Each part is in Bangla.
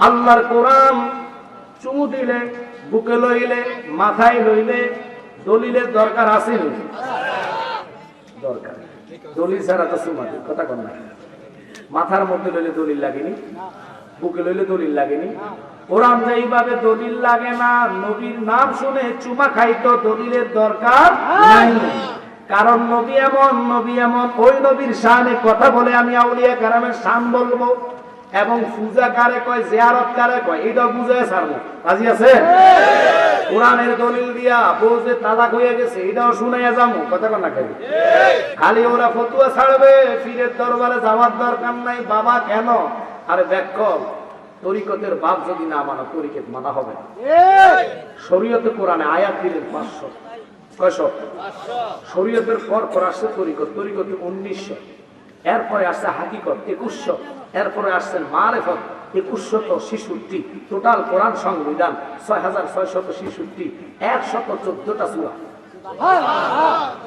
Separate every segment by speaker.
Speaker 1: আল্লাহর কোরআন চুমু দিলে, বুকে লইলে, মাথায় লইলে দলিলের দরকার আছে না? দরকার। দলিল ছাড়া তো চুমা দিই, কথা কন না। মাথার মধ্যে লইলে দলিল লাগেনি, বুকে লইলে দলিল লাগেনি। কোরআন যেইভাবে দলিল লাগে না, নবীর নাম শুনে চুমা খাইতো দলিলের দরকার নাই। কারণ নবী এমন ওই নবীর শানে কথা বলে আমি আউলিয়া কেরামের শান বলবো, এবং পূজা কারে কয়, জিয়ারত কারে কয়, এটা বুঝায় ছাড়বো। রাজি আছে? কোরআনের দলিল দিয়া বউ যে তালাক হয়ে গেছে এটাও শুনাইয়া যাবো, কথা কন না। খালি ওরা ফতুয়া ছাড়বে, পীরের দরবারে যাওয়ার দরকার নাই। বাবা কেন? আরে ব্যাকল তরিকতের বাপ যদি না মানো, তরিকত মানা হবে না। শরীয়তে কোরআনে আয়াত দিলেন 500, কয়শো? শরীয়তের পর আসছে তরিকত, তরিকতে 1900, এরপরে আসছে হাকিকত 2100, এরপরে আসছেন মারেফত 2166, টোটাল কোরআন সংবিধান 6666, 114টা সূরা।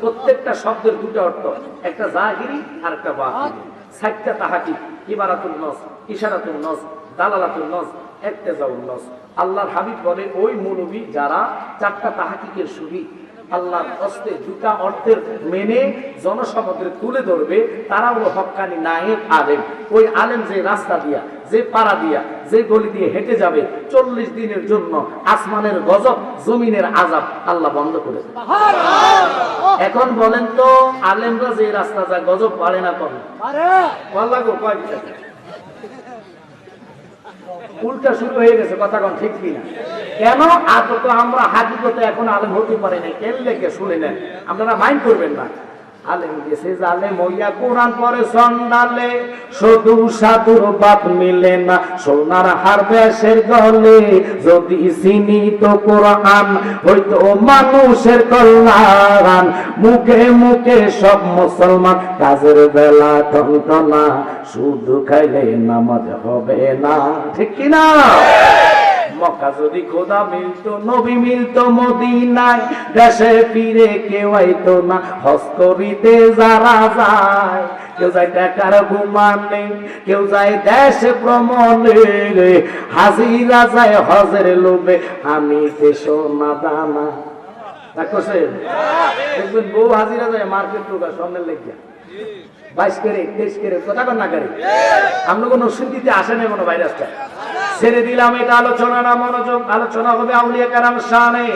Speaker 1: প্রত্যেকটা শব্দের দুটো অর্থ, একটা জাহিরি আর একটা বাতিনি। 7টা তাহাকিক, ইবারাতুন নস, ইশারাতুন নস, দালালাতুন নস, ইক্তেজাউন নস। আল্লাহর হাবিব বলে ওই মৌলবী যারা 4টা তাহাকিকের শহীদ আল্লাহর হস্তে 2টা অর্থের মেনে জনসমাজে তুলে ধরবে, তারা হলো হক্কানি নায়েব আলেম। ওই আলেম যে রাস্তা দিয়া, যে পাড়া দিয়া, যে গলি দিয়ে হেঁটে যাবে, 40 দিনের জন্য আসমানের গজব, জমিনের আযাব আল্লাহ বন্ধ করে দেবে। এখন বলেন তো, আলেমরা যে রাস্তা যায় গজব বাড়ে না কমে? আল্লাহ গো কয় দিতে উল্টা শুরু হয়ে গেছে, কথা কোন ঠিক কিনা? কেন? আদত আমরা হাকিকতে এখন আলেম হতে পারি না। কেন লেগে শুনে নেন, আপনারা মাইন্ড করবেন না। আলেম গেছে জালে মইয়া কোরআন পরে সন্ডালে, শুধু সাধুর বাত মিলে না সোনার হার বেশের গলে। যদি চিনি তো কোরআন হইতো মানুষের কল্যাণ, মুখে মুখে সব মুসলমান কাজের বেলা টনটনা, শুধু খাইলে নামাজ হবে না, ঠিক কিনা? মক্কা যদি খোদা মিলতো, নবী মিলতো মদিনায়, দেশে ফিরে কেউ আইতো না হজ করিতে যারা যায়। কেউ যায় টাকার ঘুমানে, কেউ যায় দেশে ভ্রমণে, হাজিরা যায় হজের লোভে, আমি যে সোনা দানা। দেখবেন বউ হাজিরা যায় মার্কেট টোকা স্বর্ণের লেগিয়া 22 ক্যারেট 23 ক্যারেট, কথা কন না করে। আমরা কোনো সুন্নিতে আসে না কোনো ভাইরাসটা। ছেড়ে দিলাম এটা আলোচনা না, মনোযোগ। আলোচনা হবে আউলিয়া কেরাম শানে।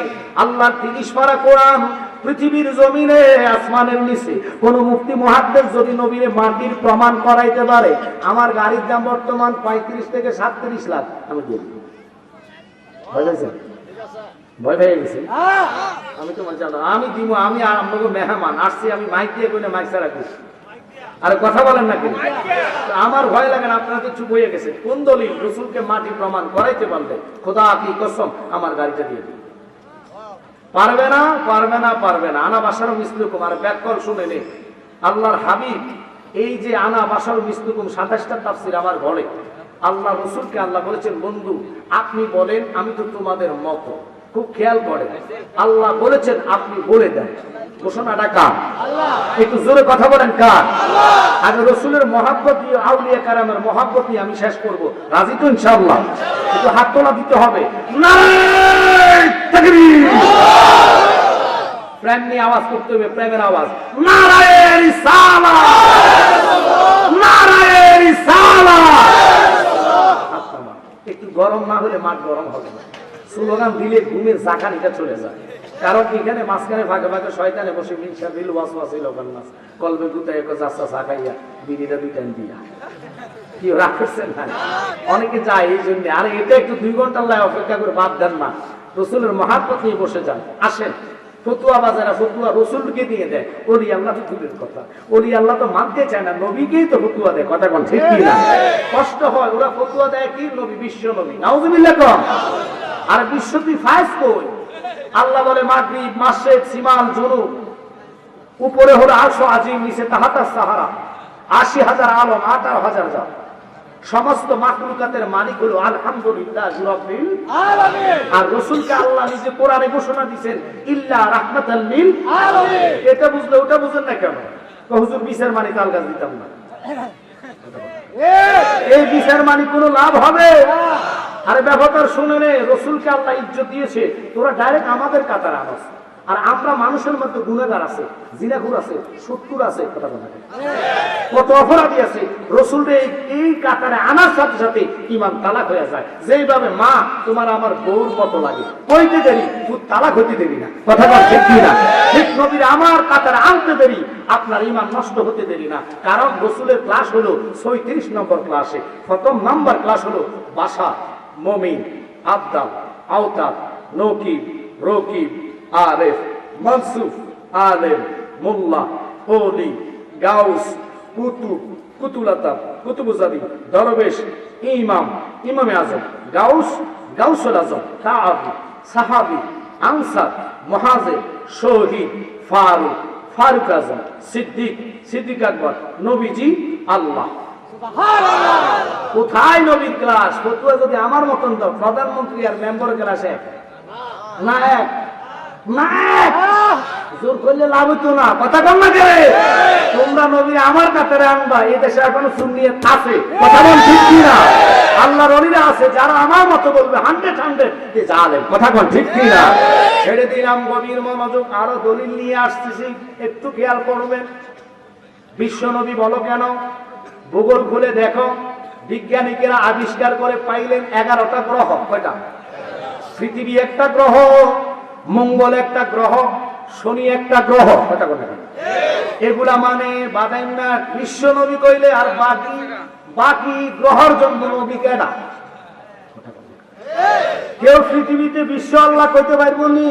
Speaker 1: আল্লাহর 30 পারা কোরআন পৃথিবীর জমিনে, আসমানের নিচে কোন মুফতি মুহাদ্দিস যদি নবীর মাটির প্রমাণ করাইতে পারে, আমার গাড়ির দাম বর্তমান 35 থেকে 37 লাখ, আমি দিয়ে দিই। ভয় পেয়েছে? ভয় পেয়ে গেছি? আমি তোমার জানো আমি দিব, আমি আপনাকে মেহমান আসছি, আমি মাইক দিয়ে কইলে মাইক ছাড়া করছি। আরে কথা বলেন না কেন? আমার ভয় লাগে না, আপনারা তো চুপ হয়ে গেছে। কোন দলিল রসুলকে মাটি প্রমাণ করাইতে পারলে খোদা কি কসম আমার গাড়িটা দিয়ে দিই। পারবে না, পারবে না, পারবে না। আনা বাসার মিসলুকুম, আর ব্যাকল শুনে নে। আল্লাহর হাবিব এই যে আনা বাসার মিসলুকুম 27টা তাফসীর আমার ঘরে। আল্লাহ রসুলকে আল্লাহ বলেছেন, বন্ধু আপনি বলেন আমি তো তোমাদের মতো। খুব খেয়াল করে, আল্লাহ বলেছেন আপনি বলে দেন। ঘোষণাটা কার? একটু জোরে কথা বলেন, কার? আমি রসুলের মহাব্বত, আউলিয়া কারামের মহাব্বত আমি শেষ করব। রাজি তো ইনশাআল্লাহ? একটু হাত তোলা দিতে হবে। নারায়ে তাকবীর। প্রেম নিয়ে আওয়াজ করতে হবে, প্রেমের আওয়াজ। নারায়ে রিসালাত, নারায়ে রিসালাত। একটু গরম না হলে মাঠ গরম হবে না। স্লোগান দিলে ঘুমের জাকানিটা চলে যায়। কারণ এখানে মাঝখানে ভাগে ভাগে শয়তানে বসে মিনসা বিল ওয়াসওয়াসি লোকাল নাস কলবে গুতা এক জাসা সাকাইয়া বিড়িটা দুইটান দিয়া কি রাখছেন না? অনেকে যায় এই জন্য। আর এটা একটু 2 ঘন্টা লাই অপেক্ষা করে বাদ দেন না, রসুলের মহাব্বত নিয়ে বসে যান। আসেন, ফতুয়া বাজারা ফতুয়া রসুলকে দিয়ে দেয়। ওলি আল্লাহ তো দূরের কথা, ওলি আল্লাহ তো মানতে চায় না, নবীকেই তো ফতুয়া দেয়। কথা কোন ঠিক কি না? কষ্ট হয়, ওরা ফতুয়া দেয় কি নবী, বিশ্ব নবী। নাউযুবিল্লাহ কম। আর বিশ্বতি ফায়েজ কই? আল্লাহ বলে মাগরিব, মাশরিক, শিমাল, জুনুব। উপরে হলো আরশ আজিম, নিচে তাহাতা সাহারা। 80,000 আলম, 18,000 জাত। সমস্ত মাখলুকাতের মালিক হলো আলহামদুলিল্লাহি রাব্বিল আলামিন। আর রাসূলকে আল্লাহ নিজে কোরআনে ঘোষণা দিবেন ইল্লা রাহমাতাল লিল আলামিন। এটা বুঝলে ওটা বুঝেন না কেন? হুজুর বিচার মানি তাল গাছ দিতাম না। এই বিচার মানি কোনো লাভ হবে? আরে ব্যাপারটা শুনে নে, রসুলকে আল্লাহ ইজ্জত দিয়েছে, তোরা ডাইরেক্ট আমাদের কাতারে আনাস। আর আমরা মানুষের মধ্যে গুনাহগার আছে, জিনাখুর আছে, সুৎখুর আছে, কথা বলা যায়, কত অপরাধী আছে। রসুলকে এই কাতারে আনার সাথে সাথে ঈমান তালাক হয়ে যায়। যেইভাবে মা তোমার আমার বউর মতো লাগে, কইতে দেরি তুই তালাক হইতে দেরি না, কথা বল ঠিক কি না? ঠিক নবীর আমার কাতারে আনতে দেরি, আপনার ঈমান নষ্ট হতে দেরি না। কারণ রসুলের ক্লাস হলো 36 নম্বর ক্লাসে, প্রথম নাম্বার ক্লাস হলো বাসা, মুমিন, আবদাল, আওতাদ, নকিব, রকিব, আরেফ, মনসুফ, আলেম, মোল্লা, ওলি, গাউস, কুতুব, কুতুলাতাব, কুতুবুজাবি, দরবেশ, ইমাম, ইমামে আজম, গাউস, গাউসুল আজম, তাআবি, সাহাবি, আনসার, মুহাজির, শহীদ, ফারুক, ফারুক আজম, সিদ্দিক, সিদ্দিক আকবর, নবীজি, আল্লাহ। কোথায় নবীর ক্লাস? ফতুয়া যদি আমার মতন তো প্রধানমন্ত্রী আর মেম্বার ক্লাসে না, এক না, এক জোর করলে লাভ হতো না, কথা কম না করে। তোমরা নবী আমার কাতারে আনবা, এই দেশে এখনো সুন্নিয়ত আছে, কথা বল ঠিক কি না? আল্লাহর ওলিরা আছে যারা আমার মতো বলবে 100 যে জালেম, কথা বল ঠিক কি না? ছেড়ে দিলাম গভীর মনোযোগ, আরো দলিল নিয়ে আসতেছি, একটু খেয়াল করবেন। বিশ্ব নবী বলো কেন? ভূগোল খুলে দেখো, বিজ্ঞানীরা আবিষ্কার করে পাইলেন 11টা গ্রহ। কয়টা? পৃথিবী একটা গ্রহ, মঙ্গল একটা গ্রহ, শনি একটা গ্রহ, কয়টা কথা? এগুলা মানে বাদাইন না বিশ্ব নবী কইলে, আর বাকি গ্রহের জন্য নবী কেডা? কেউ পৃথিবীতে বিশ্ব আল্লাহ কইতে পারবো নি?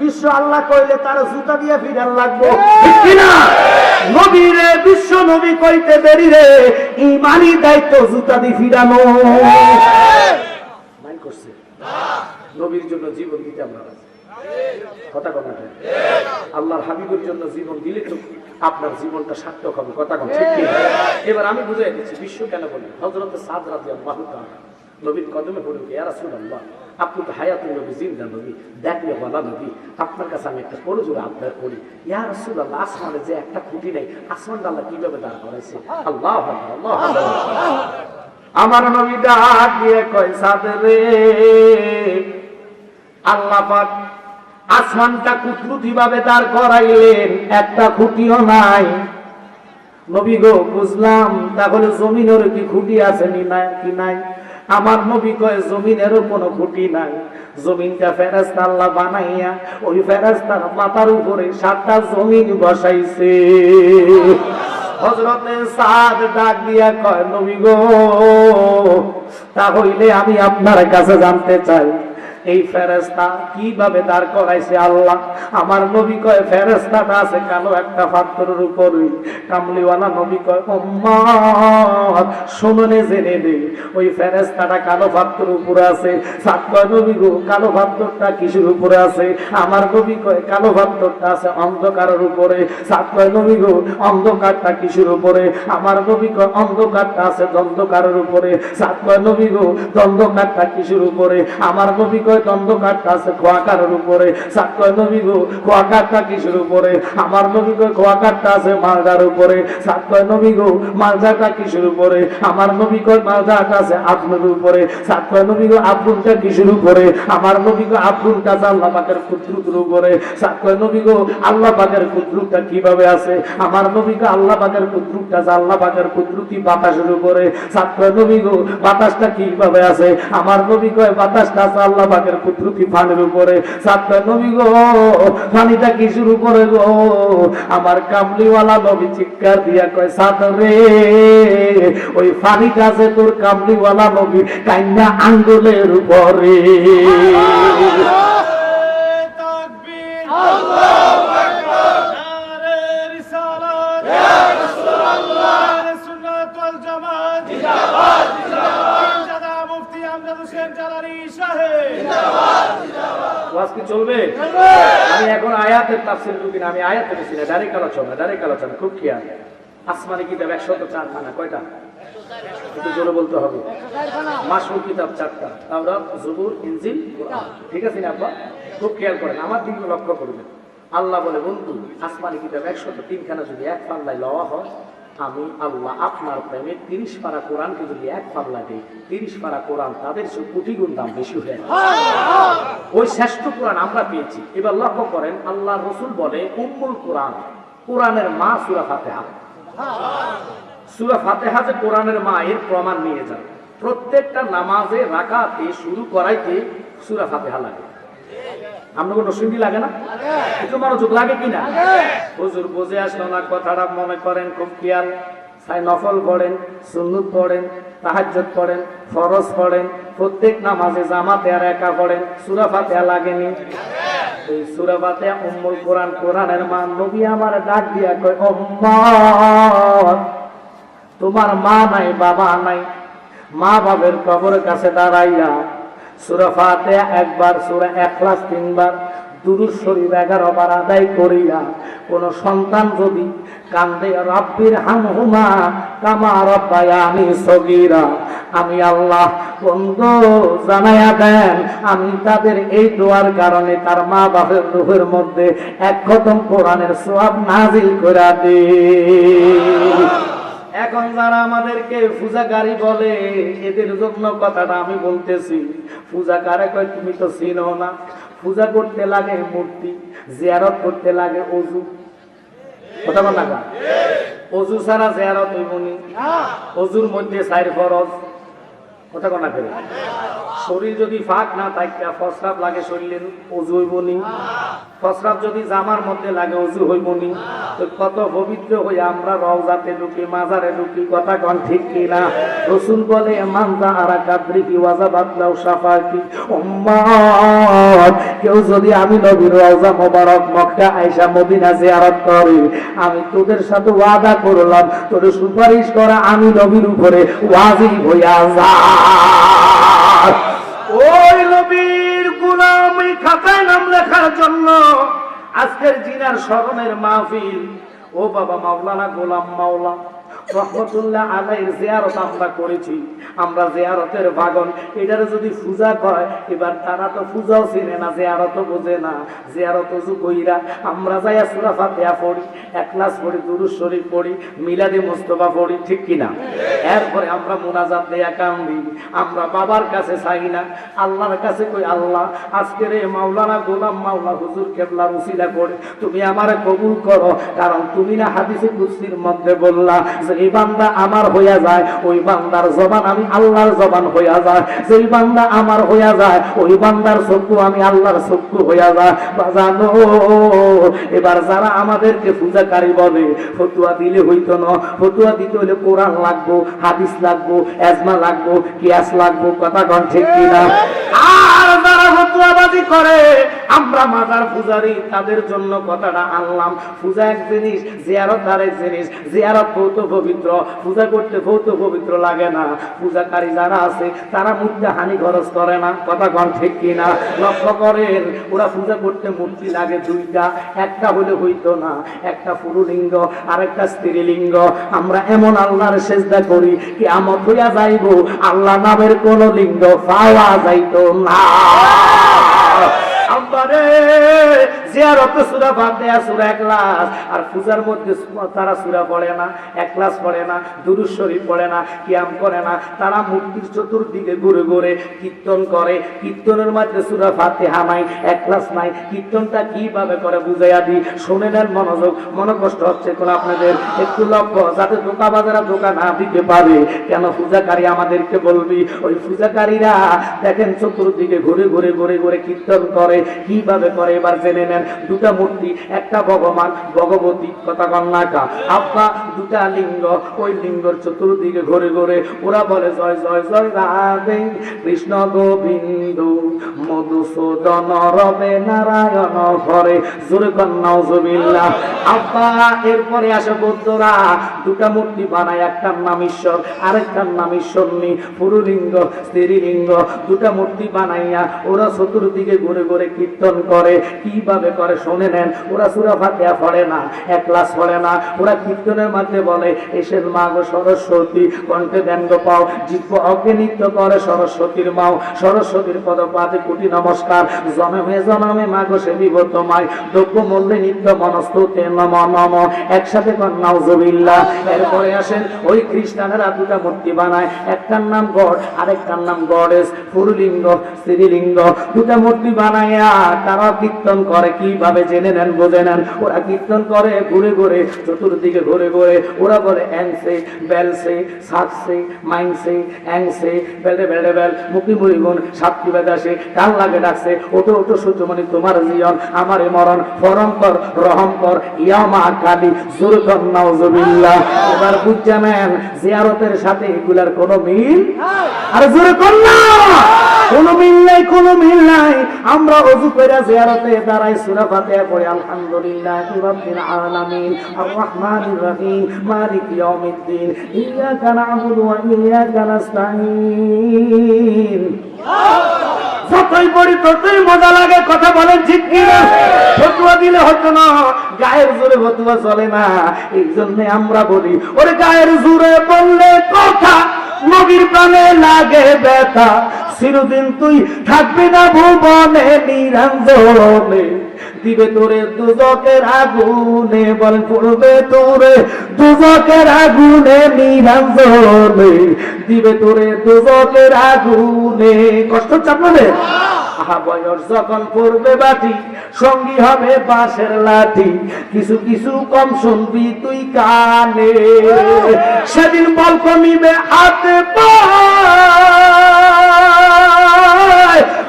Speaker 1: বিশ্ব আল্লাহ কইলে তার জুতা দিয়ে ফিরার লাগবো, ঠিক কিনা? নবী রে, বিশ্ব নবী কইতে দেরি রে, ইমানি দায়িত্ব জুতা দিয়ে ফিরানো। মাইন করছে নবীর জন্য জীবন দিতে আমরা কথা কথা, আল্লাহর হাবিবের জন্য জীবন দিলে তো আপনার জীবনটা সার্থক হবে, কথা কথা ঠিক কিনা? এবার আমি বুঝাই দিচ্ছি বিশ্ব কেন বলি। হযরত সাদ রাদিয়াল্লাহু তাআলা নবীর কদমে পড়ে, ইয়া রাসূলুল্লাহ, আপনি তো হায়াতুল নবী, জিন্দা নবী, দেখলে বলা নবী, আপনার কাছে আমি একটা বড় জোরে আবদার করি, ইয়া রাসূলুল্লাহ, আসমানে যে একটা খুঁটি নেই, আসমানটা আল্লাহ কিভাবে দাঁড় করাইছে? আল্লাহু আকবার, আল্লাহু আকবার। আমার নবী ডাক দিয়ে কয়, সাদ রে, আল্লাহ পাক আসমানটা কুদরতি ভাবে দাঁড় করাইলেন, একটা খুঁটিও নাই। নবী গো, বুঝলাম, তাহলে জমিনের কি খুঁটি আছে কি নাই? আমার নবী কয়, জমিনেরও কোনো খুঁটি নাই। জমিনটা ফেরেশতা আল্লাহ বানাইয়া ওই ফেরেশতার মাথার উপরে 7টা জমিন বসাইছে। হযরতে সাদ ডাক দিয়া কয়, নবী গো, তাহলে আমি আপনার কাছে জানতে চাই, এই ফেরেশতা কিভাবে দাঁড় করাইছে আল্লাহ? আমার নবী কয়, ফেরেশতাটা আছে কালো একটা পাথরের উপরে। কামলিওয়ালা নবী কয়, উম্মত শুনুনে জেনে নে, ওই ফেরেশতাটা কালো পাথরের উপরে আছে। সাত কয়, নবী গো, কালো পাথরটা কিসের উপরে আছে? আমার নবী কয়, কালো পাথরটা আছে অন্ধকারের উপরে। সাত কয়, নবী গো, অন্ধকারটা কিসের উপরে? আমার নবী কয়, অন্ধকারটা আছে দ্বন্দ্বকারের উপরে। সাত কয়, নবী গো, দ্বন্দ্বকারটা কিসের উপরে? আমার নবী দ্বন্দ্বকারটা আছে খোয়াকারের উপরে। সাত কয়, নবী গো, খোয়াকারটা কিসের উপরে? আমার নবী কয়, খোয়াকারটা আছে মালদার উপরে। সাত কয়, নবী গো, মালদাটা কিসের উপরে? আমার নবী কয়, মালদাটা আছে আফরুনের উপরে। সাত কয়, নবী গো, আফরুনটা কিসের উপরে? আমার নবী কয়, আফরুনটা আছে আল্লাহ পাকের কুদরতের উপরে। সাত কয়, নবী গো, আল্লাহ পাকের কুদরতটা কিভাবে আছে? আমার নবী কয়, আল্লাহ পাকের কুদরতটা আছে আল্লাহ পাকের কুদরতি বাতাসের উপরে। সাত কয়, নবী গো, বাতাসটা কিভাবে আছে? আমার নবী কয়, বাতাসটা আছে আল্লাহ পাকের কুদরতি পানির উপরে। সাত কয়, নবী গো, পানিটা কিসের উপরে গো? আমার কামলিওয়ালা নবী চিৎকার দিয়া কয়, সাত রে, ওই পানিটা আছে তোর কামলিওয়ালা নবী কাইন্না আঙ্গুলের উপরে। চলবে? আমি এখন আয়াতের তাফসীর ঢুকি না, আমি আয়াতে বলছি না, ডাইরেক্ট আলোচনা, খুব খেয়াল। আসমানি কিতাব 104 খানা, কয়টা? একটু জোরে বলতে হবে। মাসুর কিতাব 4টা, তাওরাত, জবুর, ইনজিল, কুরআন, ঠিক আছে না আব্বা? খুব খেয়াল করেন, আমার দিকে লক্ষ্য করবেন। আল্লাহ বলে, বন্ধু, আসমানি কিতাব 103 খানা যদি এক পাল্লায় লওয়া হয়, আমি আল্লাহ আপনার প্রেমে 30 পারা কোরআনকে যদি এক পাল্লা দিই, 30 পারা কোরআন তাদের সে কোটি গুণ দাম বেশি হয়ে যায়। ওই শ্রেষ্ঠ কোরআন আমরা পেয়েছি। এবার লক্ষ্য করেন, আল্লাহ রসুল বলে উম্মুল কোরআন, কোরআনের মা সূরা ফাতিহা। সূরা ফাতিহা যে কোরআনের মা, এর প্রমাণ নিয়ে যান। প্রত্যেকটা নামাজে রাকাতে শুরু করাইতে সূরা ফাতিহা লাগে। আমরা কোনো শুনি লাগে না? একটু মনোযোগ লাগে কিনা? হুজুর বুঝে আসলো না কথাটা, মনে করেন খুব খেয়াল। নফল পড়েন, সুন্নত পড়েন, তাহাজ্জুদ পড়েন, ফরজ পড়েন, প্রত্যেক নামাজে জামাতে আর একা পড়েন, সূরা ফাতিহা লাগেনি? এই সূরা ফাতিহা উম্মুল কোরআন, কোরআনের মা। নবী আমার ডাক দিয়া কয়, উম্মত, তোমার মা নাই, বাবা নাই, মা বাবার কবরের কাছে দাঁড়াইয়া সূরা ফাতিহা একবার, সূরা ইখলাস 3 বার, দুরূদ শরীফ 11 বার আদায় করিয়া কোন সন্তান যদি কান্দে, রাব্বির হামহুমা কামা রাব্বায়ানি সগীরা, আমি আল্লাহ বন্ধু জানায়া দেন, আমি তাদের এই দোয়ার কারণে তার মা বাবার রূহের মধ্যে 1 খতম কোরআনের সওয়াব নাজিল করে দেই। এখন যারা আমাদেরকে পূজাকারী বলে, এদের জন্য কথাটা আমি বলতেছি। পূজাকারে কয় তুমি তো চিনো না, পূজা করতে লাগে মূর্তি, জিয়ারত করতে লাগে অজু। কথা বল না, অজু ছাড়া জিয়ারত হইব নি? অজুর মধ্যে 4 ফরজ। কথা কনা করে, শরীর যদি ফাঁক না থাকে, প্রস্রাব লাগে শরীরে, অজু হইব নি? প্রস্রাব যদি জামার মধ্যে লাগে, অজু হইব নি? তো কত পবিত্র হয়ে আমরা রওজাতে ঢুকি, মাজারে ঢুকি। কথা কন ঠিক কিনা? রাসূল বলে মানজা আরা কাদরিকি ওয়াজাবাত লাউ শাফাতি। উম্মত, কেউ যদি আমি নবীর রওজা মোবারক মক্কা আয়েশা মদিনা জিয়ারত করে, আমি তোদের সাথে ওয়াদা করলাম, তোর সুপারিশ করা আমি নবীর উপরে ওয়াজিব হইয়া যায়। ওই নবীর গোলামি খাতায় নাম লেখার জন্য আজকের জিনার স্মরণের মাহফিল। ও বাবা মাওলানা গোলাম মাওলা রহমতুল্লাহ আলাইহির জিয়ারত আমরা করেছি। আমরা জিয়ারতের বাগন, এটারে যদি পূজা কয়, এবার তারা তো পূজাও চিনে না, জিয়ারতও বোঝে না। জিয়ারত ওযু কইরা আমরা যাইয়া সূরা ফাতিহা পড়ি, ইখলাস পড়ি, দুরূদ শরীফ পড়ি, মিলাদে মুস্তাফা পড়ি, ঠিক কিনা? এরপরে আমরা মুনাজাত দেয়া কান্দি। আমরা বাবার কাছে চাই না, আল্লাহর কাছে কই, আল্লাহ আজকের এই মাওলানা গোলাম মাওলা হুজুর কেবলার উসিলা করে তুমি আমারে কবুল করো। কারণ তুমি না হাদিসে কুদসির মধ্যে বললা যে এই বান্দা আমার হইয়া যায়, ওই বান্দার জবান আমি আল্লাহর জবান হইয়া যায়। যেই বান্দা আমার হইয়া যায়, ওই বান্দার চক্ষু আমি আল্লাহর চক্ষু হইয়া যায়। বাজানো, এবার যারা আমাদেরকে পূজাকারী বলে, ফতুয়া দিলে হইতো না। ফতুয়া দিতে হলে কোরআন লাগবো, হাদিস লাগবো, এজমা লাগবো, কিয়াস লাগবো। কথা কন ঠিক কিনা? আর যারা ফতুয়াবাজি করে, আমরা মাজার পূজারী, তাদের জন্য কথাটা আনলাম। পূজা এক জিনিস, জিয়ারত আরেক জিনিস। জিয়ারত বহুত পবিত্র, পূজা করতে বহুত পবিত্র লাগে না। পূজাকারী যারা আছে তারা মূর্তি হানি খরচ করে না। কথা কন ঠিক কিনা? লক্ষ্য করেন, ওরা পূজা করতে মূর্তি লাগে 2টা, একটা হলে হইতো না। একটা পুরুলিঙ্গ আর একটা স্ত্রীলিঙ্গ। আমরা এমন আল্লাহর সেজদা করি, কিয়ামত হইয়া যাইব আল্লাহ নামের কোন লিঙ্গ পাওয়া যাইতো না। জিয়ারতে সূরা ফাতিহা, সূরা ইখলাস, আর পূজার মধ্যে তারা সূরা পড়ে না, ইখলাস পড়ে না, দুরূদ শরীফ পড়ে না, কিয়াম করে না। তারা মূর্তির চতুর্দিকে ঘুরে ঘুরে কীর্তন করে। কীর্তনের মধ্যে সূরা ফাতিহা নাই, ইখলাস নাই। কীর্তনটা কিভাবে করে বুঝাইয়া দি, শুনে নেন মনোযোগ। মনে কষ্ট হচ্ছে কোন আপনাদের? একটু লক্ষ্য, যাতে দোকানবাজারা দোকা না দিতে পারে। কেন? পূজাকারী আমাদেরকে বলবি। ওই পূজাকারীরা দেখেন চতুর্দিকে ঘুরে ঘুরে ঘুরে ঘুরে কীর্তন করে। কিভাবে করে এবার জেনে নেন। 2টা মূর্তি, একটা ভগবান ভগবতী। কথা কন্যাকা আব্বা, 2টা লিঙ্গ। ওই লিঙ্গর চতুর্দিকে ঘুরে ঘুরে ওরা বলে জয় জয় জয় রাধে কৃষ্ণ গোবিন্দ মধুসূদন রবে নারায়ণ হরে। জোরে কন্যাউজুবিল্লাহ। আব্বা, এরপরে আসে বৌদ্ধরা 2টা মূর্তি বানায়, একটার নাম ঈশ্বর আরেকটার নাম ঈশ্বরনী। পুরুলিঙ্গ স্ত্রীলিঙ্গ 2টা মূর্তি বানাইয়া ওরা চতুর্দিকে ঘুরে ঘুরে কীর্তন করে। কিভাবে করে শুনে নেন। ওরা সূরা ফাতিহা পড়ে না, এক ক্লাস পড়ে না। ওরা কীর্তনের মধ্যে বলে এসেন মা গো সরস্বতী, কণ্ঠে ব্যঙ্গ পাও, জিহ্বা অগ্নি নৃত্য করে সরস্বতীর মাও, সরস্বতীর পদপাতে কোটি নমস্কার, জনমে জনমে মা গো সেবিব তোমায়, দ্রব্য মূল্যে নিত্য মনস্তুতে নম নম, একসাথে কর নাউজুবিল্লাহ। এরপরে আসেন ওই খ্রিস্টানেরা দুটা মূর্তি বানায়, একটার নাম গড আরেকটার নাম গডেস, পুরুলিঙ্গ স্ত্রীলিঙ্গ, দুটা মূর্তি বানাইয়া তারা কীর্তন করে। কিভাবে জেনে নেন, বুঝে নেন। ওরা কীর্তন করে ঘুরে ঘুরে, চতুর্দিকে ঘুরে ঘুরে। ওরা বলে অ্যাংসে বেলসে সাতসে মাইনসে অ্যাংসে বেলে বেলে বেল, মুখি মুড়ি গুণ সাতটি বেদাসে, কান লাগে ডাকছে ওটো ওটো সূর্যমণি তোমার জীবন আমারে মরণ, ফরম কর রহম কর ইয়ামা কালী জুরকন নাউজুবিল্লাহ। এবার বুঝে নেন জিয়ারতের সাথে এগুলার কোনো মিল, আর জোরে কর না, কোনো মিল নাই, কোনো মিল নাই। আমরা ওযু করে জিয়ারতে দাঁড়াই, সূরা ফাতিহা পড়ি আলহামদুলিল্লাহি রাব্বিল আলামিন আর রহমানির রহিম মালিকি ইয়াউমিদ্দিন ইয়্যাকা না'বুদু ওয়া ইয়্যাকা নাস্তাঈন। যতই পড়ি ততই মজা লাগে, কথা বলেন ঠিক কিনা? ফতোয়া দিলে হতো না, গায়ের জোরে ফতোয়া চলে না। এই জন্য আমরা বলি ওরে গায়ের জোরে বললে কথা, নবীর প্রাণে লাগে ব্যথা, চিরদিন তুই থাকবি না ভুবনে নিরঞ্জনে, দিবে তোরে দুজকের আগুনে, বল পড়বে তোরে দুজকের আগুনে নিরঞ্জনে, দিবে তোরে দুজকের আগুনে। কষ্ট হচ্ছে আপনাদের? আহা বয়স যখন পড়বে বাটি, সঙ্গী হবে বাঁশের লাঠি, কিছু কিছু কম শুনবি তুই কানে, সেদিন বল কমিবে হাতে পায়,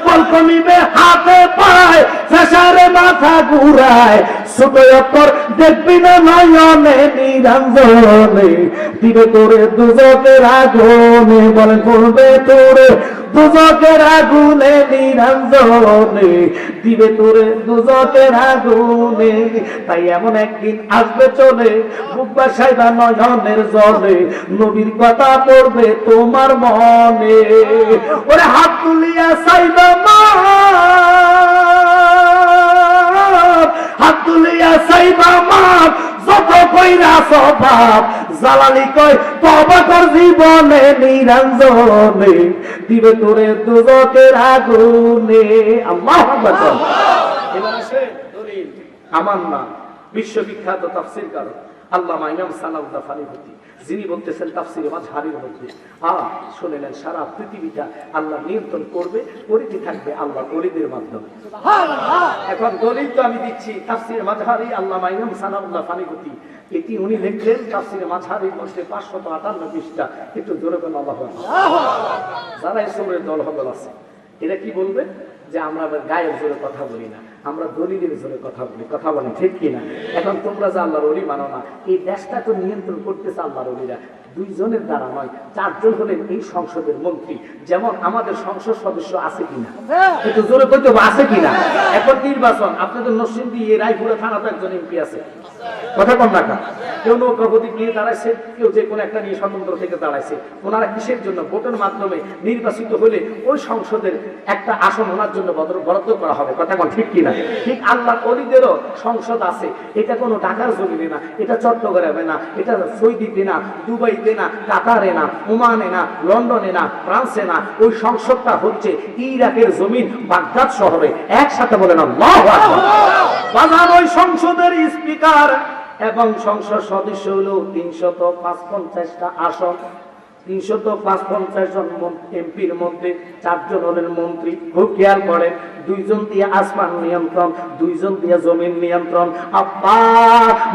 Speaker 1: বল কমিবে হাতে পায়, ফেসারে মাথা ঘুরায়, ছোট অক্ষর দেখবি না নয়নে নিরঞ্জনে, দিবে তোরে দুজকের আগুনে, বলেন পড়বে তোরে দুজকের আগুনে নিরঞ্জনে, দিবে তোরে দুজকের আগুনে। তাই এমন একদিন আসবে চলে, বুক বাসাইবা নয়নের জলে, নবীর কথা পড়বে তোমার মনে, ওরে হাত তুলিয়া চাইবা মা, হাত তুলিয়া চাইবা মা, যত কইরা স্বভাব জালালি কয় তওবা কর জীবনে নিরঞ্জনে, দিবে তোরে দুজকের আগুনে। আল্লাহু আকবার। এবার আসে দলিল। আমার নাম বিশ্ববিখ্যাত তাফসীরকার আল্লামা ইমাম সালাউদ্দিন ফারিহতি, যিনি বলতেছেন তাফসীরে মাঝহারির মধ্যে শুনেলেন সারা পৃথিবীটা আল্লাহ নিয়ন্ত্রণ করবে, করিতে থাকবে আল্লাহ ওলিদের মাধ্যমে। এখন দলিল তো আমি দিচ্ছি তাফসীরে মাঝহারি আল্লামা ইমাম সালাউদ্দিন ফারিহতি, এটি উনি লিখলেন তাফসীরে মাঝহারির মধ্যে 558 পৃষ্ঠা। একটু জোরে বলেন আল্লাহু আকবার। যারা ইসলামের দল হল আছে এরা কি বলবে যে আমরা গায়ের জোরে কথা বলি না, আমরা দলিলের জোরে কথা বলি, কথা বলি ঠিক কিনা? এখন তোমরা যে আল্লাহর ওলি মানো না, এই দেশটা তো নিয়ন্ত্রণ করতেছে আল্লাহর ওলিরা, 2 জনের দ্বারা নয়, 4 জন হলেন এই সংসদের মন্ত্রী। যেমন আমাদের সংসদ সদস্য আছে কিনা, একটু জোরে বলতে হবে আছে কিনা? এখন নির্বাচন, আপনাদের নরসিংদী রায়পুরা থানাতে একজন এমপি আছে, কথা কম না, কেউ নৌকা প্রতীক নিয়ে দাঁড়াইছে, কেউ যে কোনো একটা নিয়ে স্বতন্ত্র থেকে দাঁড়াইছে। ওনারা কিসের জন্য? ভোটের মাধ্যমে নির্বাচিত হলে ওই সংসদের একটা আসন ওনার জন্য বরাদ্দ করা হবে, কথা কম ঠিক কিনা? ঠিক আল্লাহ ওলিদেরও সংসদ আছে, এটা কোনো ঢাকার জমিনে না, এটা চট্টগ্রামে না, এটা সৌদিতে না, দুবাইতে না, কাতারে না, ওমানে না, লন্ডনে না, ফ্রান্সে না, ওই সংসদটা হচ্ছে ইরাকের জমিন বাগদাদ শহরে। একসাথে বলেন আল্লাহু আকবার। বাজার ওই সংসদের স্পিকার এবং সংসদ সদস্য হলো 355টা আসন, 355 জন এমপির মধ্যে 4 জন হলেন মন্ত্রী। খুব খেয়াল করেন, 2 জন দিয়ে আসমান নিয়ন্ত্রণ, 2 জন দিয়ে জমিন নিয়ন্ত্রণ। আব্বা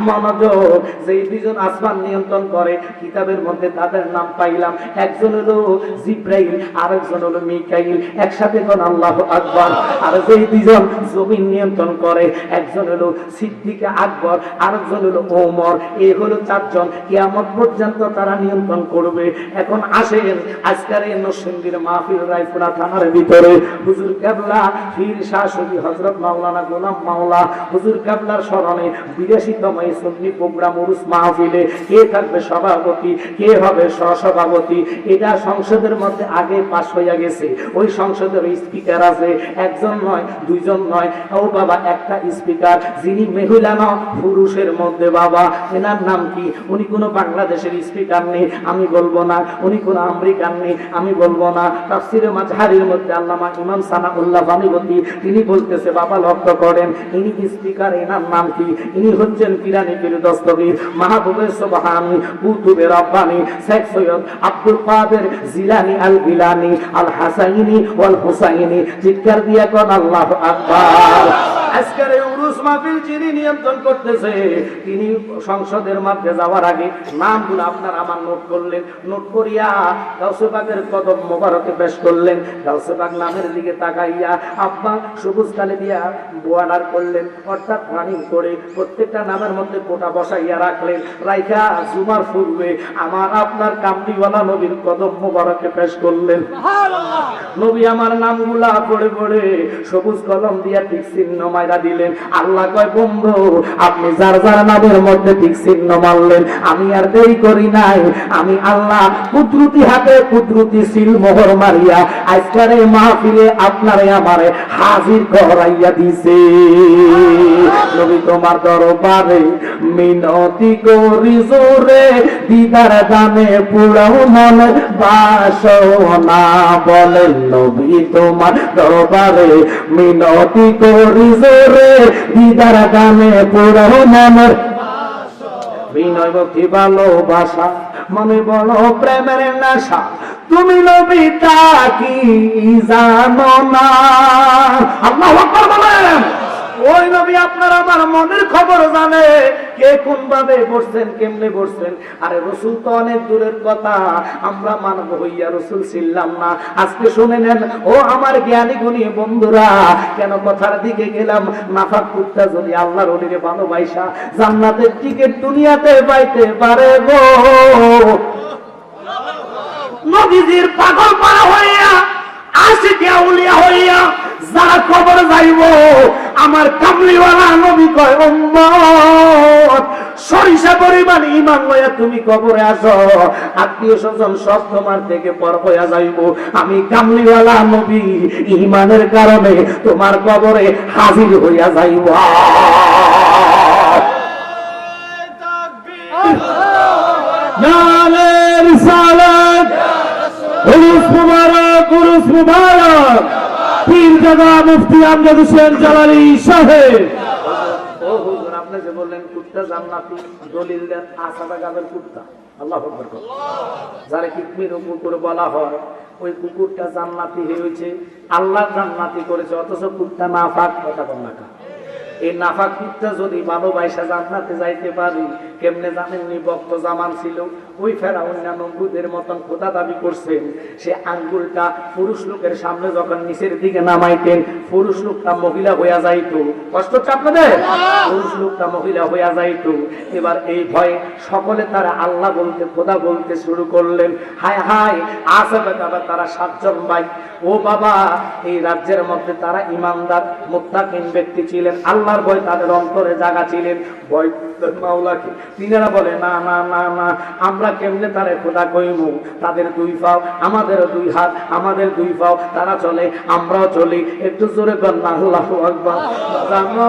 Speaker 1: মনোযোগ, যে 2 জন আসমান নিয়ন্ত্রণ করে কিতাবের মধ্যে তাদের নাম পাইলাম, একজন হলো জিব্রাইল, আরেকজন হলো মিকাইল। একসাথে কোন আল্লাহু আকবার। আর যে 2 জন জমিন নিয়ন্ত্রণ করে, একজন হলো সিদ্দিক আকবর, আরেকজন হলো ওমর। এই হলো 4 জন, কিয়ামত পর্যন্ত তারা নিয়ন্ত্রণ করবে। এখন আসেন আজকের এই নরসিংদীর মাহফিল রায়পুরা থানার ভিতরে হুজুর কেবলা পীর শাহ শফি হযরত মাওলানা গোলাম মাওলা হুজুর কেবলার স্মরণে 82তম এই সুন্নি প্রোগ্রাম উরুস মাহফিলে কে থাকবে সভাপতি, কে হবে সহসভাপতি, এটা সংসদের মধ্যে আগে পাশ হইয়া গেছে। ওই সংসদের স্পিকার আছে, একজন নয়, দুইজন নয়, ও বাবা একটা স্পিকার, যিনি মহিলা না পুরুষের মধ্যে বাবা, এনার নাম কি? উনি কোনো বাংলাদেশের স্পিকার নেই, আমি বলবো না। উনি কোনো আমেরিকান নেই, আমি বলবো না। তাফসীরে মাযহারির মধ্যে আল্লামা ইমাম সানাউল্লাহ বানীবতী তিনি বলতেছে বাবা লক্ষ্য করেন, ইনি স্পিকার, এনার নাম কি? ইনি হচ্ছেন পিরানি পীর দস্তগীর মাহবুবে সুবহানী কুতুবে রব্বানী শেখ সৈয়দ আব্দুল কাদের জিলানী আল গিলানী আল হাসাইনি ওয়াল হুসাইনি। চিৎকার দিয়া কোন আল্লাহু আকবার। আজকের এই উরুস মাহফিল যিনি নিয়ন্ত্রণ করতেছে, তিনি সংসদের মধ্যে যাওয়ার আগে নামগুলো আপনার আমার নোট করলেন, নোট করিয়া গাউসে পাকের কদম মোবারকে পেশ করলেন। গাউসে পাক নামের দিকে তাকাইয়া আব্বা সবুজ কালি দিয়া বোয়াডার করলেন, অর্থাৎ রানিং করে প্রত্যেকটা নামের মধ্যে কোটা বসাইয়া রাখলেন। রাইখা জুমার পূর্বে আমার আপনার কামলিওয়ালা নবীর কদম মোবারকে পেশ করলেন। নবী আমার নামগুলা পড়ে পড়ে সবুজ কলম দিয়া ঠিক চিহ্ন মাইরা দিলেন। আল্লাহ কয় বন্ধু আপনি যার যার নামের মধ্যে ঠিক চিহ্ন মারলেন, আমি আর দেরি করি নাই, আমি আল্লাহ কুদরতি হাতে কুদরতি সিল মোহর মারিয়া আজকের এই মাহফিলে আপনারে আমারে হাজির করাইয়া দিছে। নবী তোমার দরবারে মিনতি করি জোরে, দিদার দানে পুরাও মনের বাসনা। বলেন নবী তোমার দরবারে মিনতি করি জোরে, দিদার দানে পুরাও মনের বিনয় ভক্তি ভালোবাসা মনে বড় প্রেমের নেশা, তুমি নবী তা কি জানো না? আল্লাহু আকবার বলেন। ওই নবী আপনার আমার মনের খবর জানে, কে কোন ভাবে বসছেন, কেমনে বসছেন। আরে রসুল তো অনেক দূরের কথা, আমরা মানব হইয়া রসুল ছিলাম না। আজকে শুনে নেন ও আমার জ্ঞানী গুণী বন্ধুরা, কেন কথার দিকে গেলাম। নাফাক কুত্তা যদি আল্লাহর ওলিরে ভালোবাসা জান্নাতের টিকিট দুনিয়াতে পাইতে পারে গো, নবীজির পাগল পারা হইয়া আশিকে আউলিয়া হইয়া যারা কবর যাইব, আমার কামলিওয়ালা নবী কয় উম্মত সরিষা পরিমাণ ঈমান লইয়া তুমি কবরে আসো, আত্মীয় স্বজন সব তোমার থেকে পর হইয়া যাইব, আমি কামলিওয়ালা নবী ঈমানের কারণে তোমার কবরে হাজির হইয়া যাইব। নারে রিসালাত, উরুস মুবারক, উরুস মুবারক। পীরজাদা মুফতি আমজাদ হোসেন জালালী সাহেব। ও হুজুর আপনি যে বললেন কুত্তা জান্নাতি, দলিল দেন আসাদা গাবের কুত্তা। আল্লাহু আকবার। যারা কিতমির কুকুর বলা হয়, ওই কুকুরটা জান্নাতি হয়েছে, আল্লাহ জান্নাতি করেছে, অথচ কুত্তা নাফাক। কথা বল না। এই নাফাক কুত্তা যদি ভালোবাসা জান্নাতে যাইতে পারি, কেমনে জানেননি? বক্ত জামান ছিল, ওই ফেরাউন নমরুদের মতন খোদা দাবি করছেন। সে আঙ্গুলটা পুরুষ লোকের সামনে যখন নিচের দিকে নামাইতেন, পুরুষ লোকটা মহিলা হইয়া যাইত। কষ্ট হচ্ছে আপনাদের? পুরুষ লোকটা মহিলা হইয়া যাইত। এবার এই ভয়ে সকলে তারা আল্লাহ বলতে, খোদা বলতে শুরু করলেন। হায় হায়, আসাবে বাবা তারা 7 জন ভাই। ও বাবা, এই রাজ্যের মধ্যে তারা ইমানদার মুত্তাকিন ব্যক্তি ছিলেন, আল্লাহর ভয় তাদের অন্তরে জায়গা ছিলেন, ভয় মাওলাকে। তিনারা বলে না না না না, আমরা কেমনে তারে খোদা কইমু? তাদের 2 পাও, আমাদের 2 হাত, আমাদের 2 পাও, তারা চলে আমরাও চলি। একটু জোরে কর না আল্লাহু আকবার। জানো